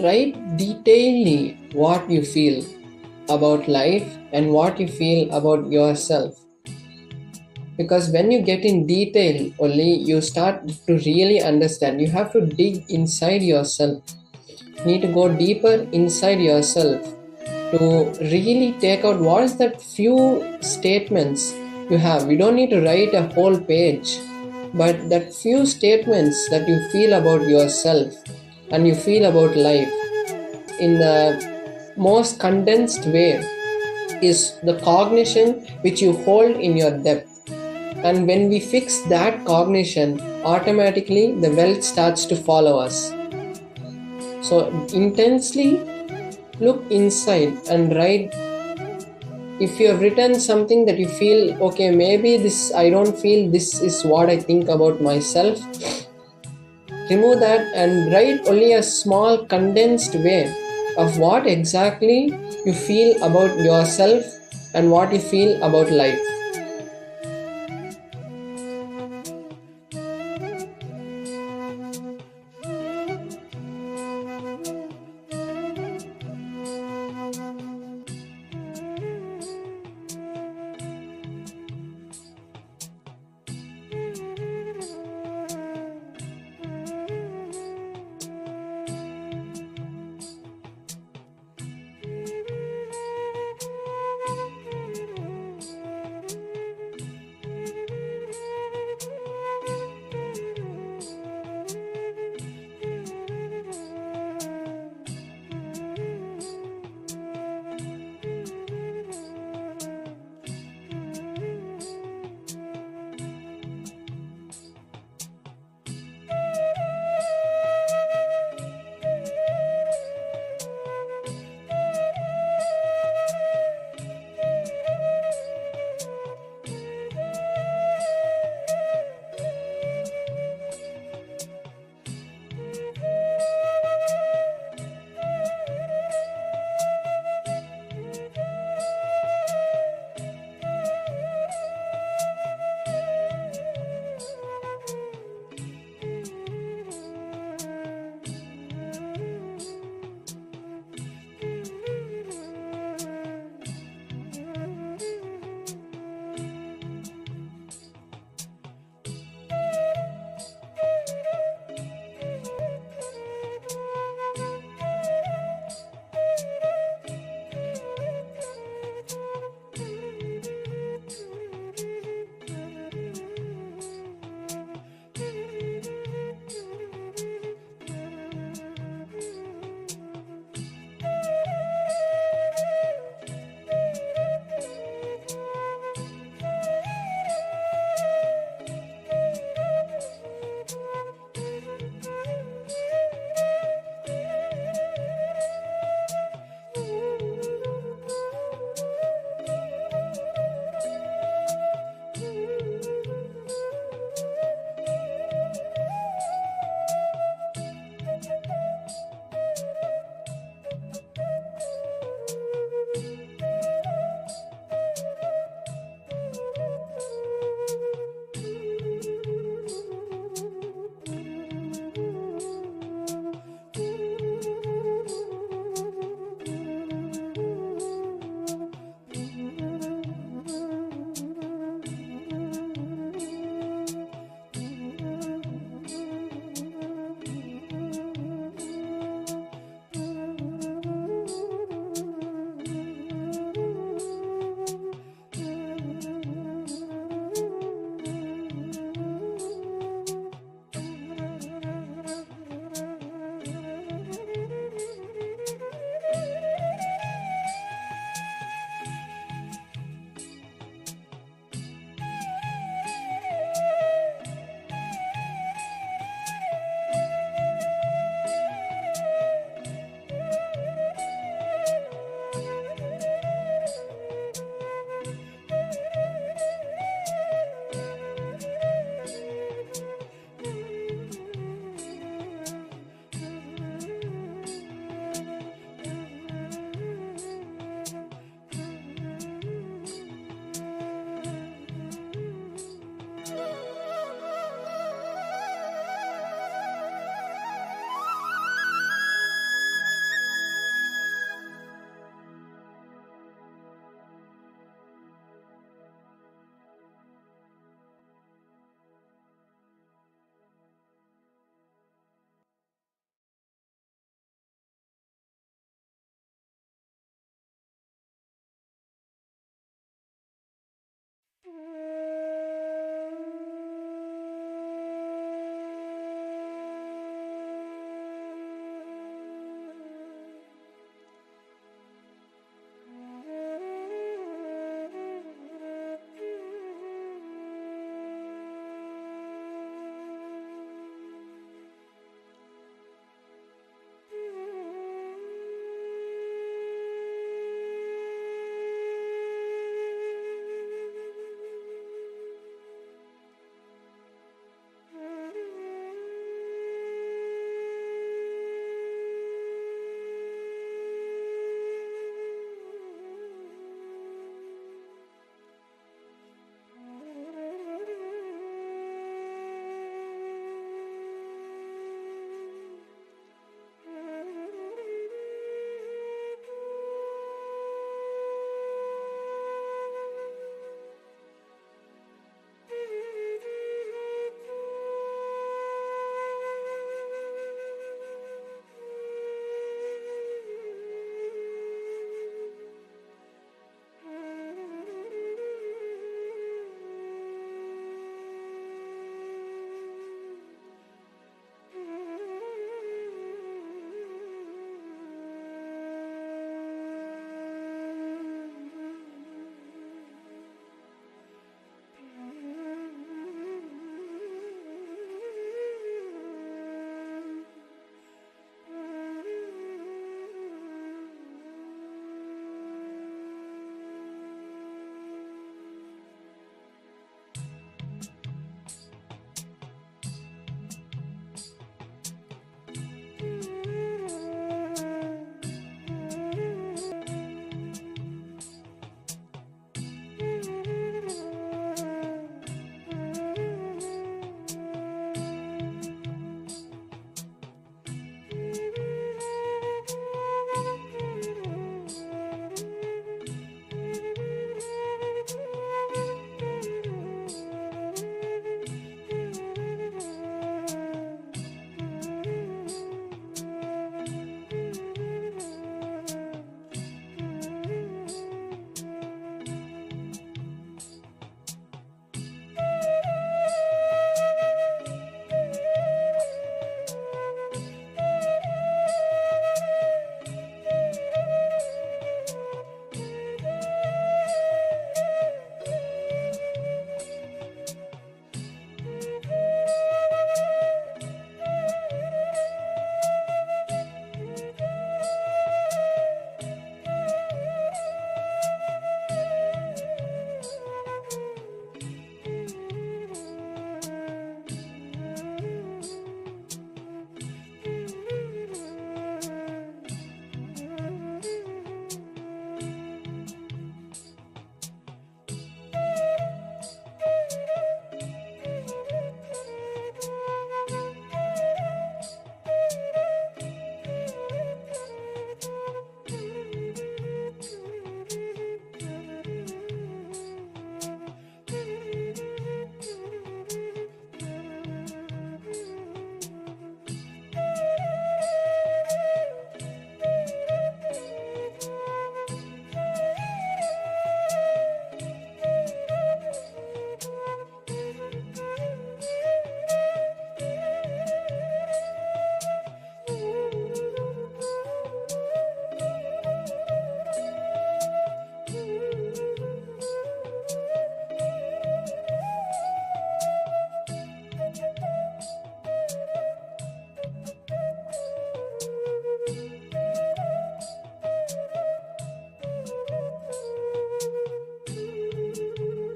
write detailedly what you feel about life and what you feel about yourself. Because when you get in detail, only you start to really understand. You have to dig inside yourself. You need to go deeper inside yourself to really take out what is that few statements you have. You don't need to write a whole page, but that few statements that you feel about yourself and you feel about life in the most condensed way is the cognition which you hold in your depth. And when we fix that cognition, automatically the wealth starts to follow us. So intensely look inside and write. If you have written something that you feel, okay, maybe this I don't feel this is what I think about myself, remove that and write only a small condensed way of what exactly you feel about yourself and what you feel about life.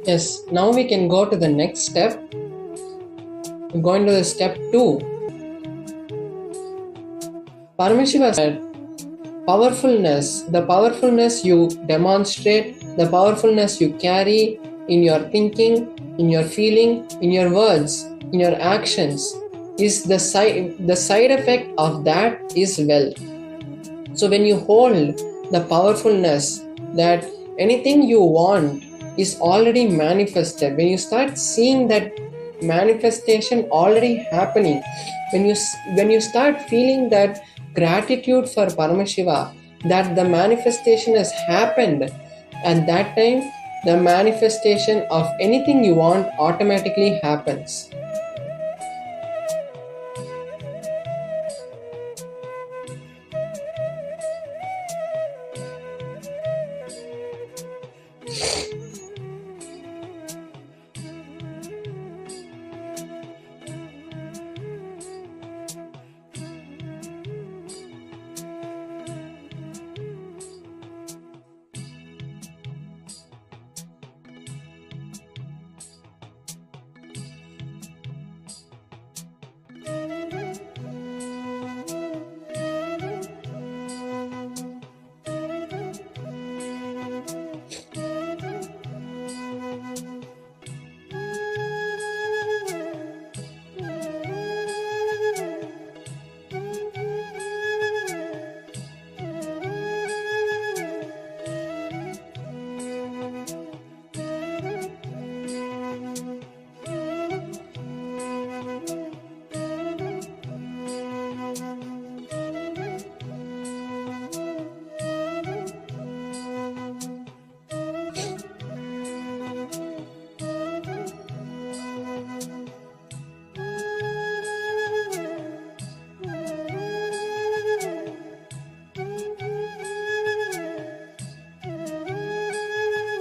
Yes, now we can go to the next step. Going to the step 2. Paramashiva said, the powerfulness you demonstrate, the powerfulness you carry in your thinking, in your feeling, in your words, in your actions, is the side effect of that is wealth. So when you hold the powerfulness that anything you want is already manifested, when you start seeing that manifestation already happening, when you start feeling that gratitude for Paramashiva, that the manifestation has happened, at that time the manifestation of anything you want automatically happens.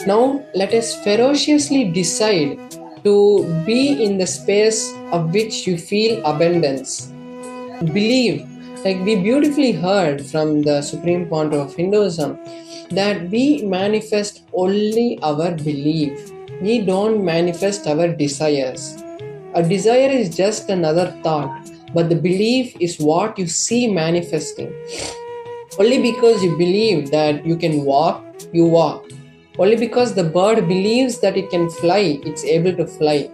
Now let us ferociously decide to be in the space of which you feel abundance. Believe, like we beautifully heard from the Supreme Point of Hinduism, that we manifest only our belief. We don't manifest our desires. A desire is just another thought, but the belief is what you see manifesting. Only because you believe that you can walk, you walk. Only because the bird believes that it can fly, it's able to fly.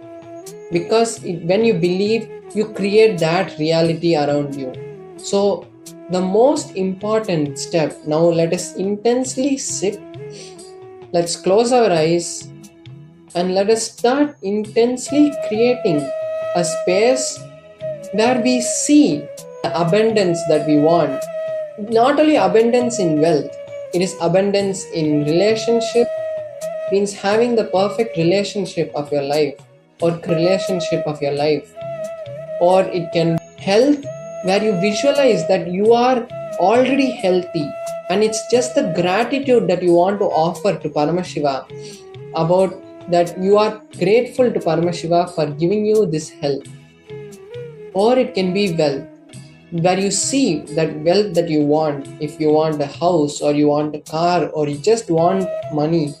Because when you believe, you create that reality around you. So, the most important step, now let us intensely sit. Let's close our eyes and let us start intensely creating a space where we see the abundance that we want. Not only abundance in wealth, it is abundance in relationship, means having the perfect relationship of your life or relationship of your life. Or it can health, where you visualize that you are already healthy and it's just the gratitude that you want to offer to Paramashiva about that you are grateful to Paramashiva for giving you this health. Or it can be wealth, where you see that wealth that you want. If you want a house or you want a car or you just want money,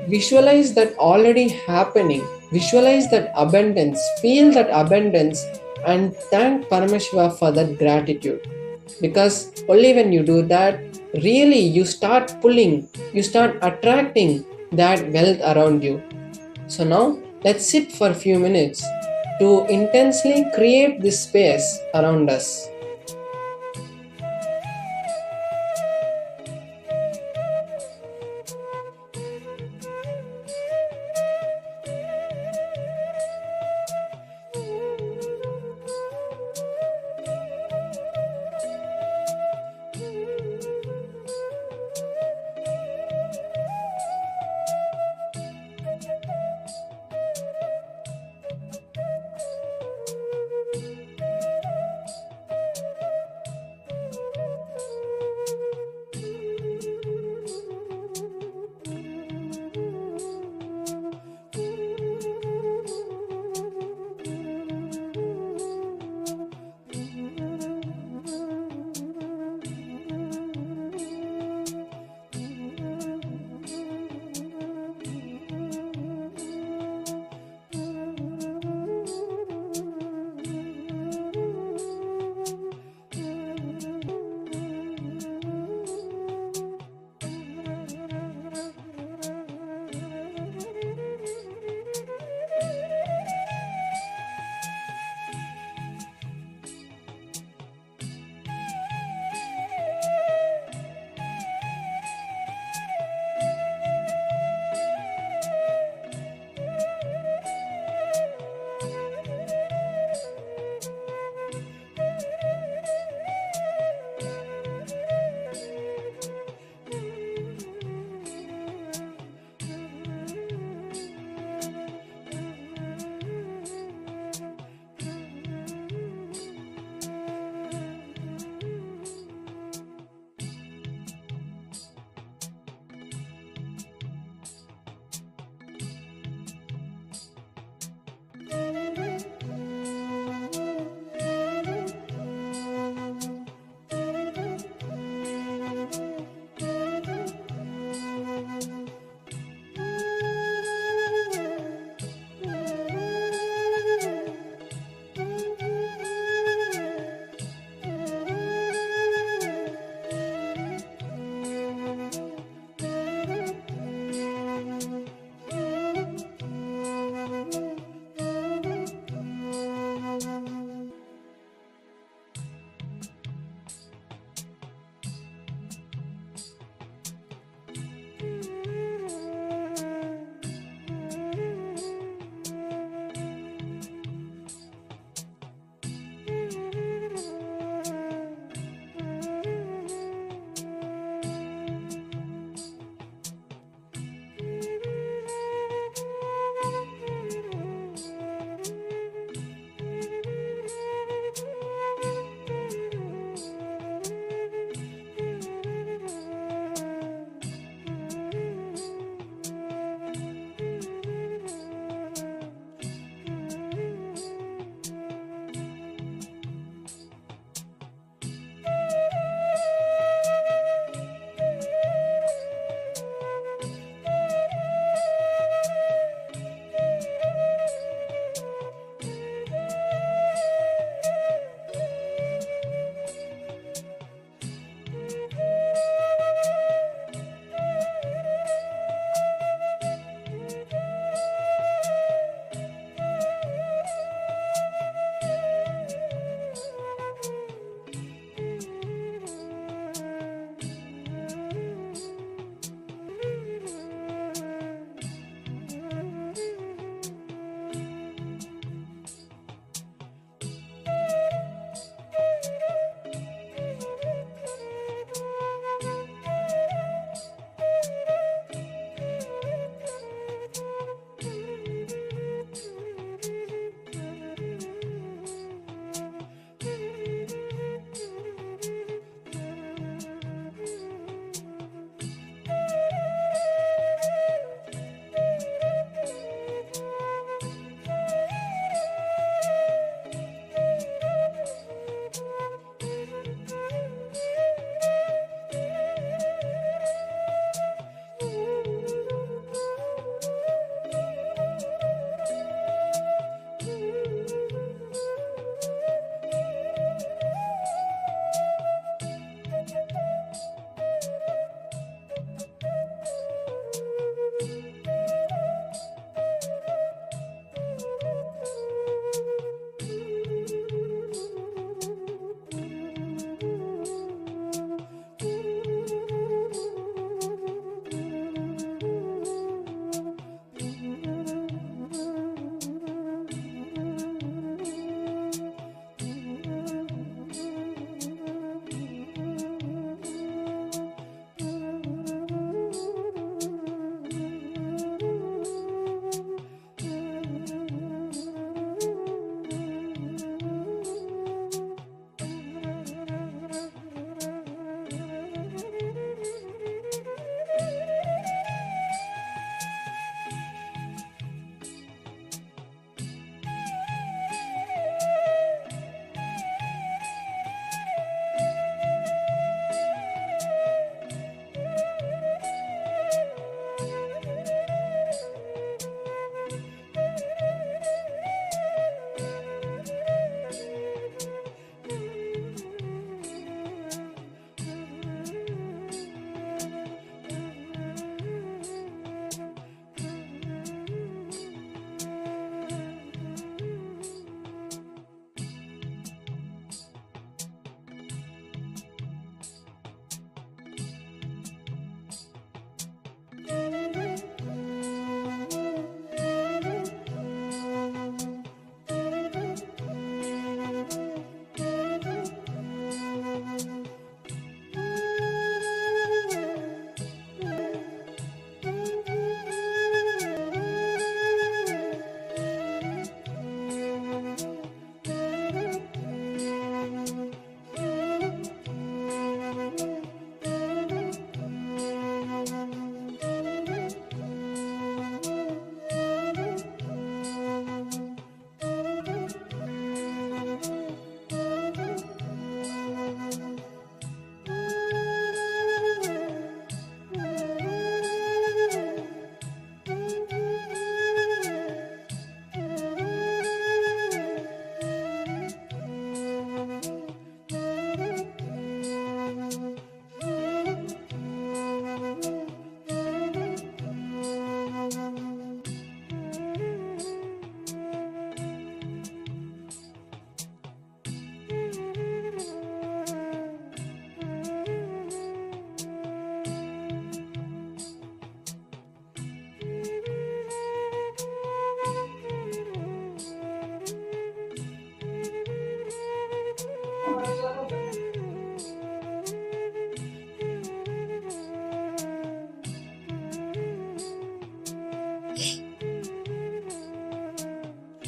visualize that already happening. Visualize that abundance, feel that abundance, and thank Paramashiva for that gratitude. Because only when you do that, really you start pulling, you start attracting that wealth around you. So now let's sit for a few minutes to intensely create this space around us.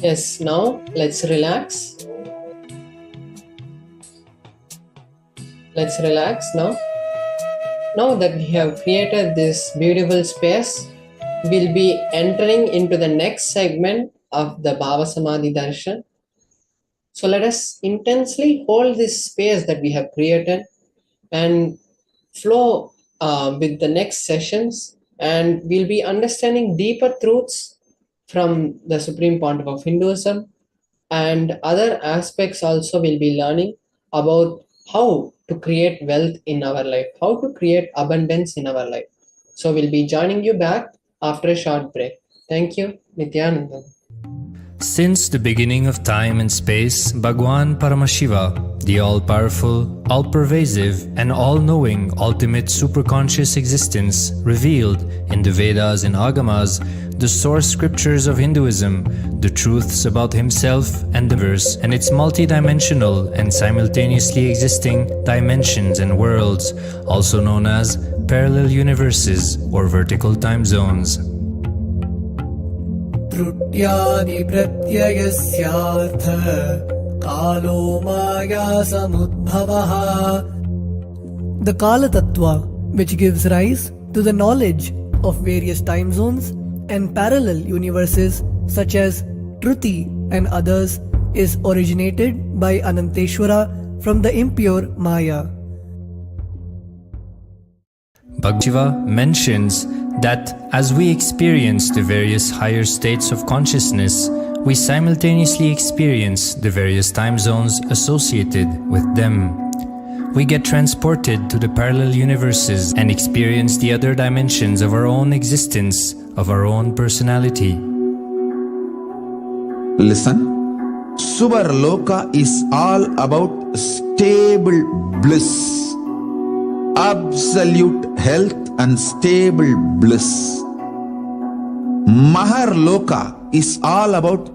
Yes, now let's relax. Let's relax now. Now that we have created this beautiful space, we'll be entering into the next segment of the Bhava Samadhi Darshan. So let us intensely hold this space that we have created and flow with the next sessions, and we'll be understanding deeper truths from the Supreme Pontiff of Hinduism, and other aspects also we'll be learning about how to create wealth in our life, how to create abundance in our life. So we'll be joining you back after a short break. Thank you, Nithyananda. Since the beginning of time and space, Bhagwan Paramashiva, the all-powerful, all-pervasive, and all-knowing ultimate superconscious existence, revealed in the Vedas and Agamas, the source scriptures of Hinduism, the truths about himself and the verse, and its multidimensional and simultaneously existing dimensions and worlds, also known as parallel universes or vertical time zones. त्रुट्यादि प्रत्ययस्यार्थ कालो माया समुद्भवः. The Kala Tattva, which gives rise to the knowledge of various time zones and parallel universes such as Truti and others, is originated by Ananteshwara from the impure Maya. Bhagavad mentions that as we experience the various higher states of consciousness, we simultaneously experience the various time zones associated with them. We get transported to the parallel universes and experience the other dimensions of our own existence, of our own personality. Listen. Subarloka is all about stable bliss, absolute health and stable bliss. Maharloka is all about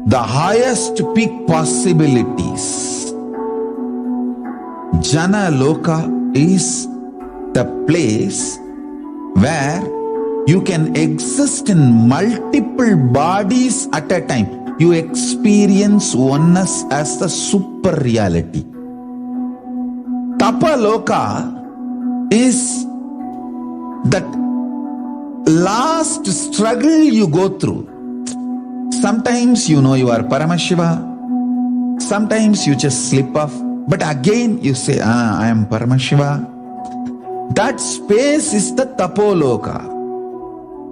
the highest peak possibilities. Jana Loka is the place where you can exist in multiple bodies at a time. You experience oneness as the super reality. Tapaloka is that last struggle you go through. Sometimes you know you are Paramashiva, sometimes you just slip off, but again you say, I am Paramashiva. That space is the Tapoloka,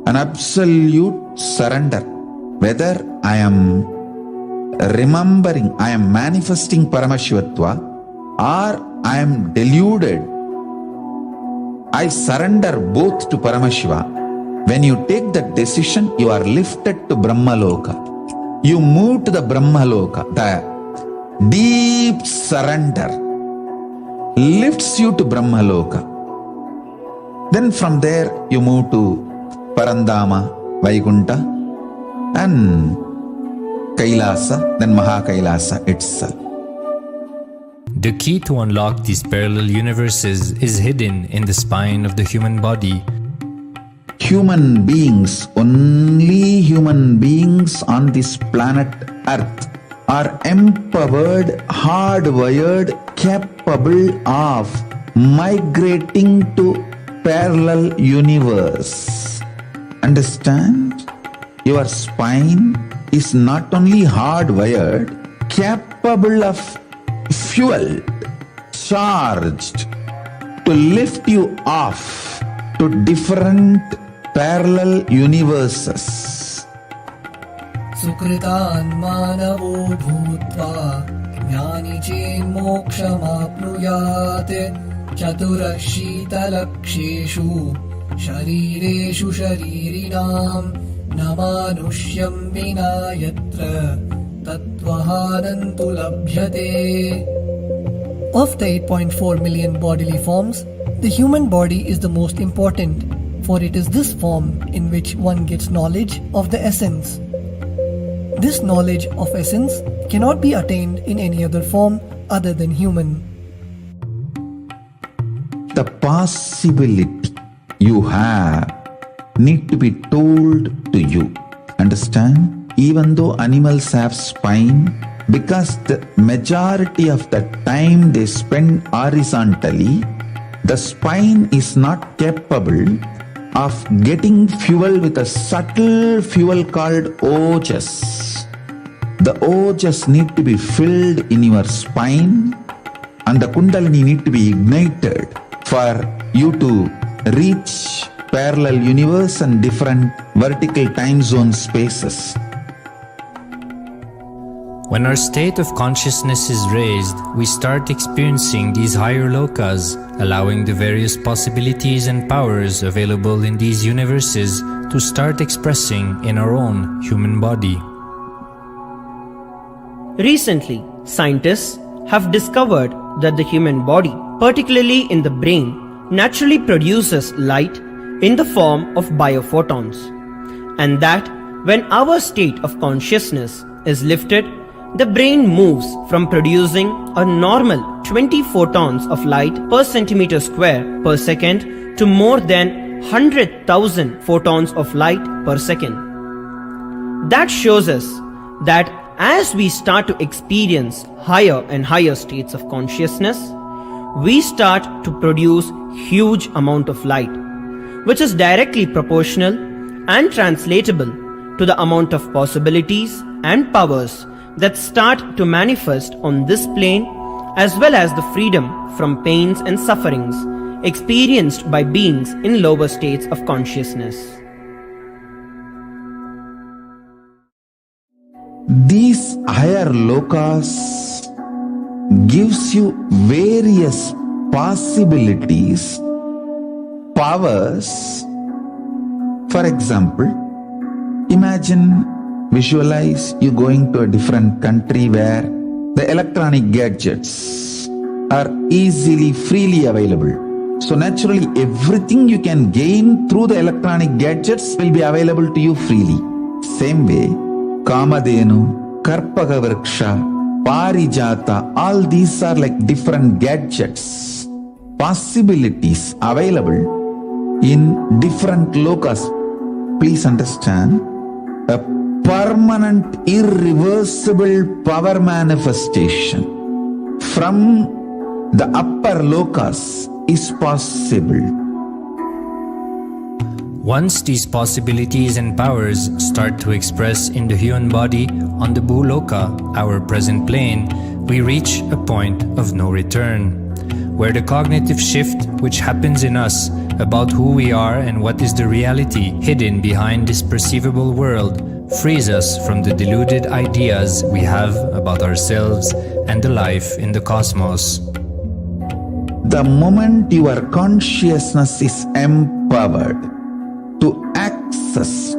an absolute surrender. Whether I am remembering, I am manifesting Paramashivatva, or I am deluded, I surrender both to Paramashiva. When you take that decision, you are lifted to Brahmaloka. You move to the Brahmaloka. The deep surrender lifts you to Brahmaloka. Then from there, you move to Parandama, Vaikunta, and Kailasa, then Mahakailasa itself. The key to unlock these parallel universes is hidden in the spine of the human body. Human beings, only human beings on this planet Earth are empowered, hardwired, capable of migrating to parallel universe. Understand? Your spine is not only hardwired, capable of fueled, charged to lift you off to different parallel universes. Sukritan manavo bhutva jnani chen mokshamapnuyat chaturashita-laksheshu sharireshu sharirinam namanusyam vina yatra tattvahanantu labhyate. Of the 8.4 million bodily forms, the human body is the most important, for it is this form in which one gets knowledge of the essence. This knowledge of essence cannot be attained in any other form other than human. The possibility you have need to be told to you. Understand? even though animals have spine, because the majority of the time they spend horizontally, the spine is not capable of getting fuel with a subtle fuel called ojas. The ojas need to be filled in your spine, and the kundalini need to be ignited for you to reach parallel universe and different vertical time zone spaces. When our state of consciousness is raised, we start experiencing these higher lokas, allowing the various possibilities and powers available in these universes to start expressing in our own human body. Recently, scientists have discovered that the human body, particularly in the brain, naturally produces light in the form of biophotons, and that when our state of consciousness is lifted, the brain moves from producing a normal 20 photons of light per centimeter square per second to more than 100,000 photons of light per second. That shows us that as we start to experience higher and higher states of consciousness, we start to produce huge amount of light, which is directly proportional and translatable to the amount of possibilities and powers that start to manifest on this plane, as well as the freedom from pains and sufferings experienced by beings in lower states of consciousness. These higher lokas gives you various possibilities, powers. For example, visualize you going to a different country where the electronic gadgets are easily, freely available. So naturally, everything you can gain through the electronic gadgets will be available to you freely. Same way, Kamadhenu, Karpagavriksha, Parijata, all these are like different gadgets, possibilities available in different lokas. Please understand, a permanent, irreversible power manifestation from the upper lokas is possible. Once these possibilities and powers start to express in the human body on the Bhuloka, our present plane, we reach a point of no return, where the cognitive shift which happens in us about who we are and what is the reality hidden behind this perceivable world frees us from the deluded ideas we have about ourselves and the life in the cosmos. The moment your consciousness is empowered to access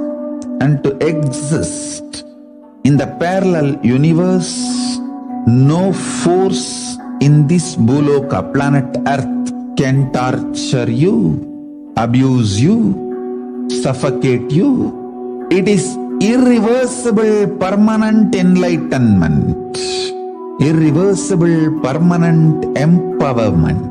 and to exist in the parallel universe, no force in this Bhuloka, planet Earth, can torture you, abuse you, suffocate you. It is irreversible permanent enlightenment, irreversible permanent empowerment.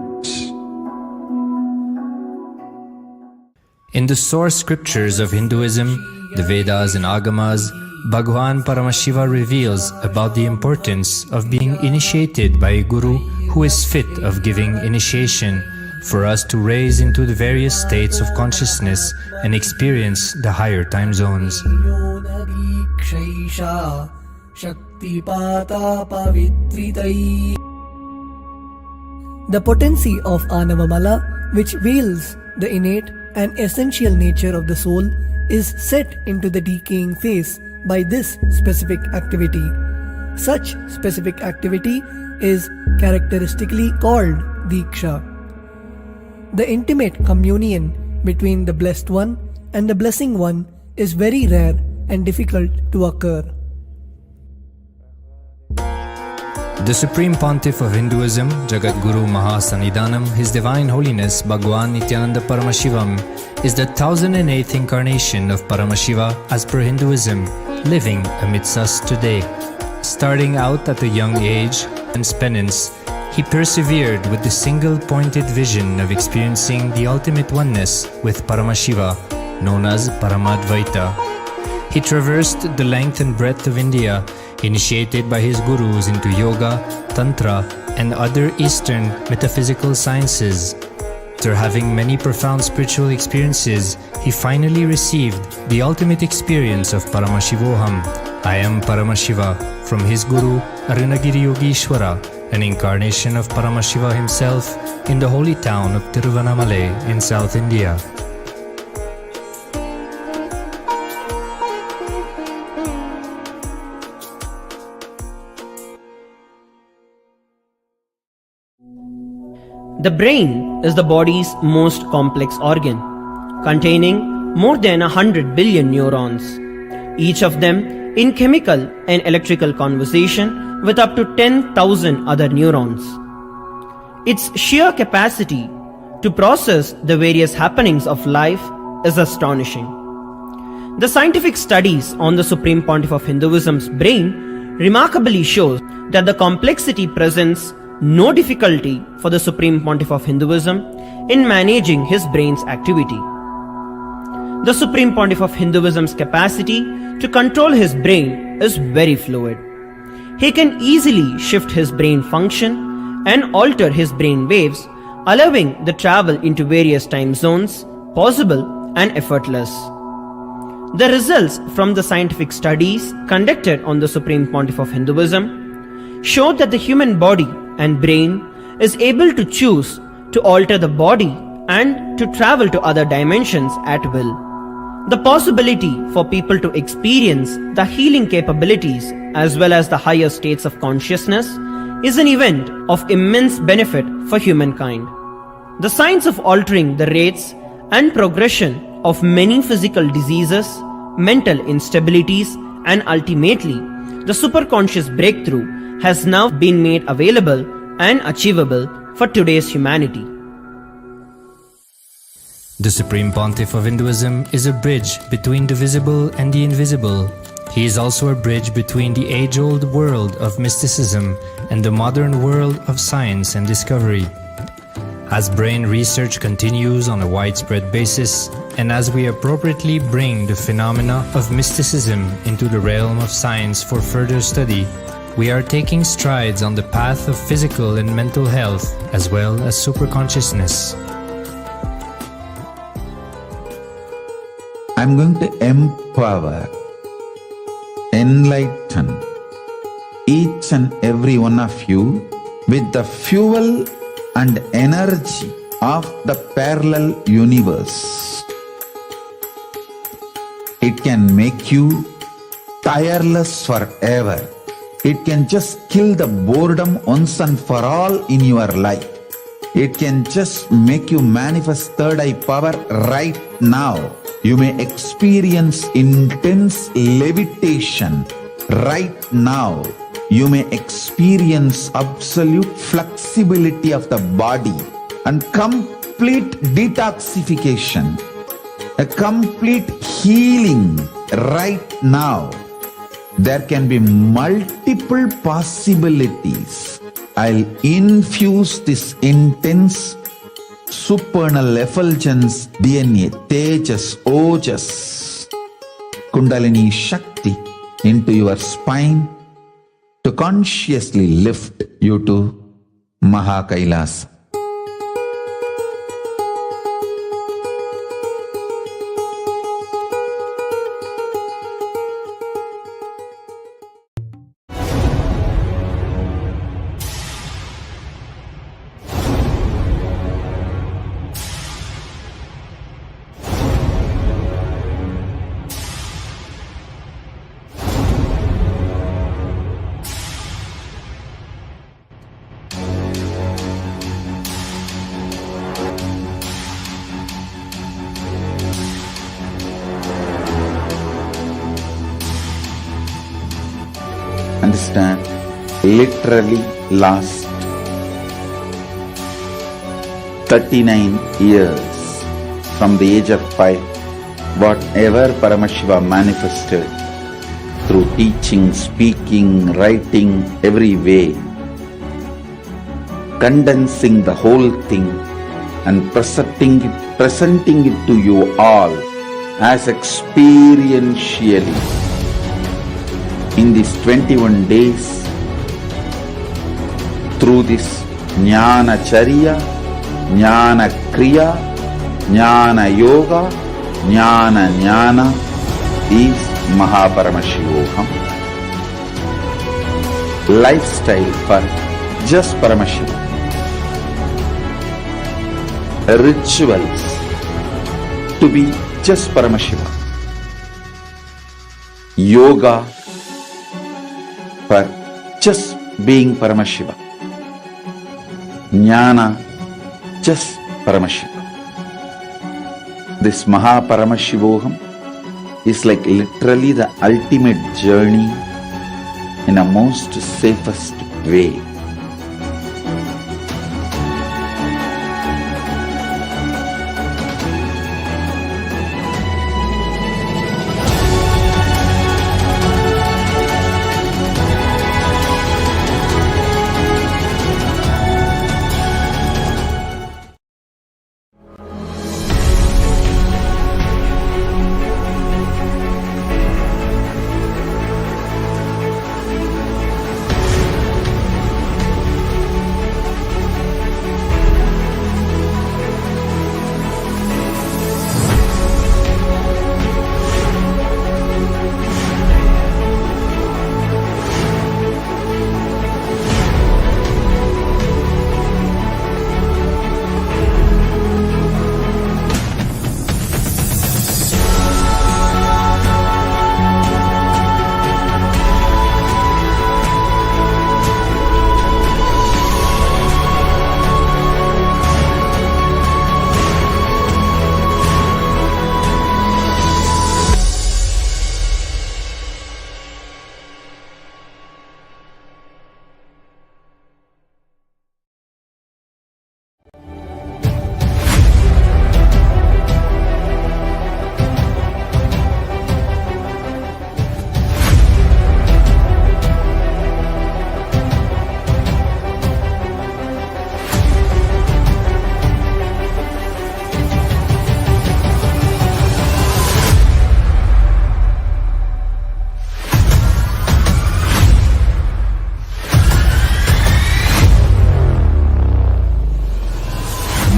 In the source scriptures of Hinduism, the Vedas and Agamas, Bhagwan Paramashiva reveals about the importance of being initiated by a guru who is fit of giving initiation for us to raise into the various states of consciousness and experience the higher time zones. The potency of Anavamala, which veils the innate and essential nature of the soul, is set into the decaying phase by this specific activity. Such specific activity is characteristically called Diksha. The intimate communion between the Blessed One and the Blessing One is very rare and difficult to occur. The Supreme Pontiff of Hinduism, Jagat Guru Mahasanidhanam, His Divine Holiness Bhagwan Nithyananda Paramashivam, is the 1008th incarnation of Paramashiva as per Hinduism, living amidst us today. Starting out at a young age and penance, he persevered with the single-pointed vision of experiencing the ultimate oneness with Paramashiva, known as Paramadvaita. He traversed the length and breadth of India, initiated by his gurus into yoga, tantra, and other Eastern metaphysical sciences. After having many profound spiritual experiences, he finally received the ultimate experience of Paramashivoham, I am Paramashiva, from his guru Arunagiri Yogeshwara, an incarnation of Paramashiva himself in the holy town of Tiruvannamalai in South India. The brain is the body's most complex organ, containing more than 100 billion neurons, each of them in chemical and electrical conversation with up to 10,000 other neurons. Its sheer capacity to process the various happenings of life is astonishing. The scientific studies on the Supreme Pontiff of Hinduism's brain remarkably shows that the complexity presents no difficulty for the Supreme Pontiff of Hinduism in managing his brain's activity. The Supreme Pontiff of Hinduism's capacity to control his brain is very fluid. He can easily shift his brain function and alter his brain waves, allowing the travel into various time zones possible and effortless. The results from the scientific studies conducted on the Supreme Pontiff of Hinduism show that the human body and brain is able to choose to alter the body and to travel to other dimensions at will. The possibility for people to experience the healing capabilities as well as the higher states of consciousness is an event of immense benefit for humankind. The science of altering the rates and progression of many physical diseases, mental instabilities, and ultimately the superconscious breakthrough has now been made available and achievable for today's humanity. The Supreme Pontiff of Hinduism is a bridge between the visible and the invisible. He is also a bridge between the age-old world of mysticism and the modern world of science and discovery. As brain research continues on a widespread basis, and as we appropriately bring the phenomena of mysticism into the realm of science for further study, we are taking strides on the path of physical and mental health as well as superconsciousness. I'm going to empower, enlighten each and every one of you with the fuel and energy of the parallel universe. It can make you tireless forever. It can just kill the boredom once and for all in your life. It can just make you manifest third eye power right now. You may experience intense levitation right now. You may experience absolute flexibility of the body and complete detoxification, a complete healing right now. There can be multiple possibilities. I'll infuse this intense supernal effulgence DNA, Tejas, Ojas, Kundalini Shakti into your spine to consciously lift you to Mahakailasa. Understand, literally last 39 years from the age of 5, whatever Paramashiva manifested through teaching, speaking, writing, every way, condensing the whole thing and presenting it to you all as experientially in these 21 days through this Jnana Charya, Jnana Kriya, Jnana Yoga, Jnana is Mahaparamashivoham. Lifestyle for just Paramashiva. Rituals to be just Paramashiva. Yoga for just being Paramashiva. Jnana just Paramashiva. This Mahaparamashivoham is like literally the ultimate journey in a most safest way.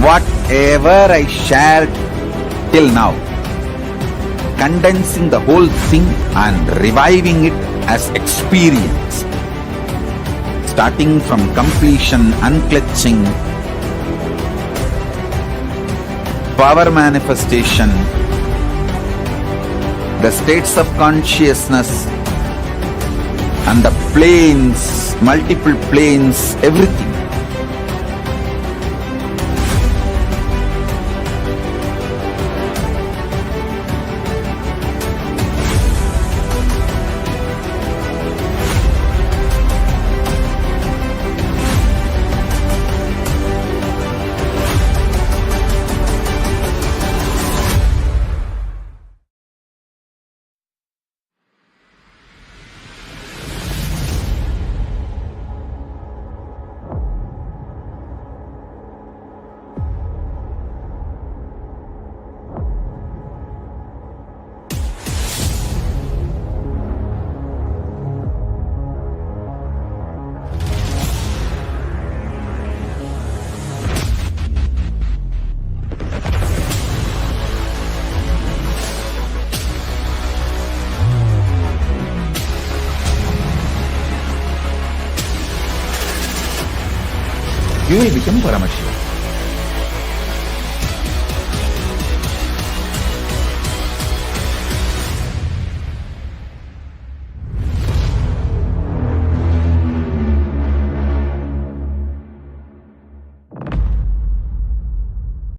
Whatever I shared till now, condensing the whole thing and reviving it as experience, starting from completion, unclutching, power manifestation, the states of consciousness and the planes, multiple planes, everything. You will become Paramashivam.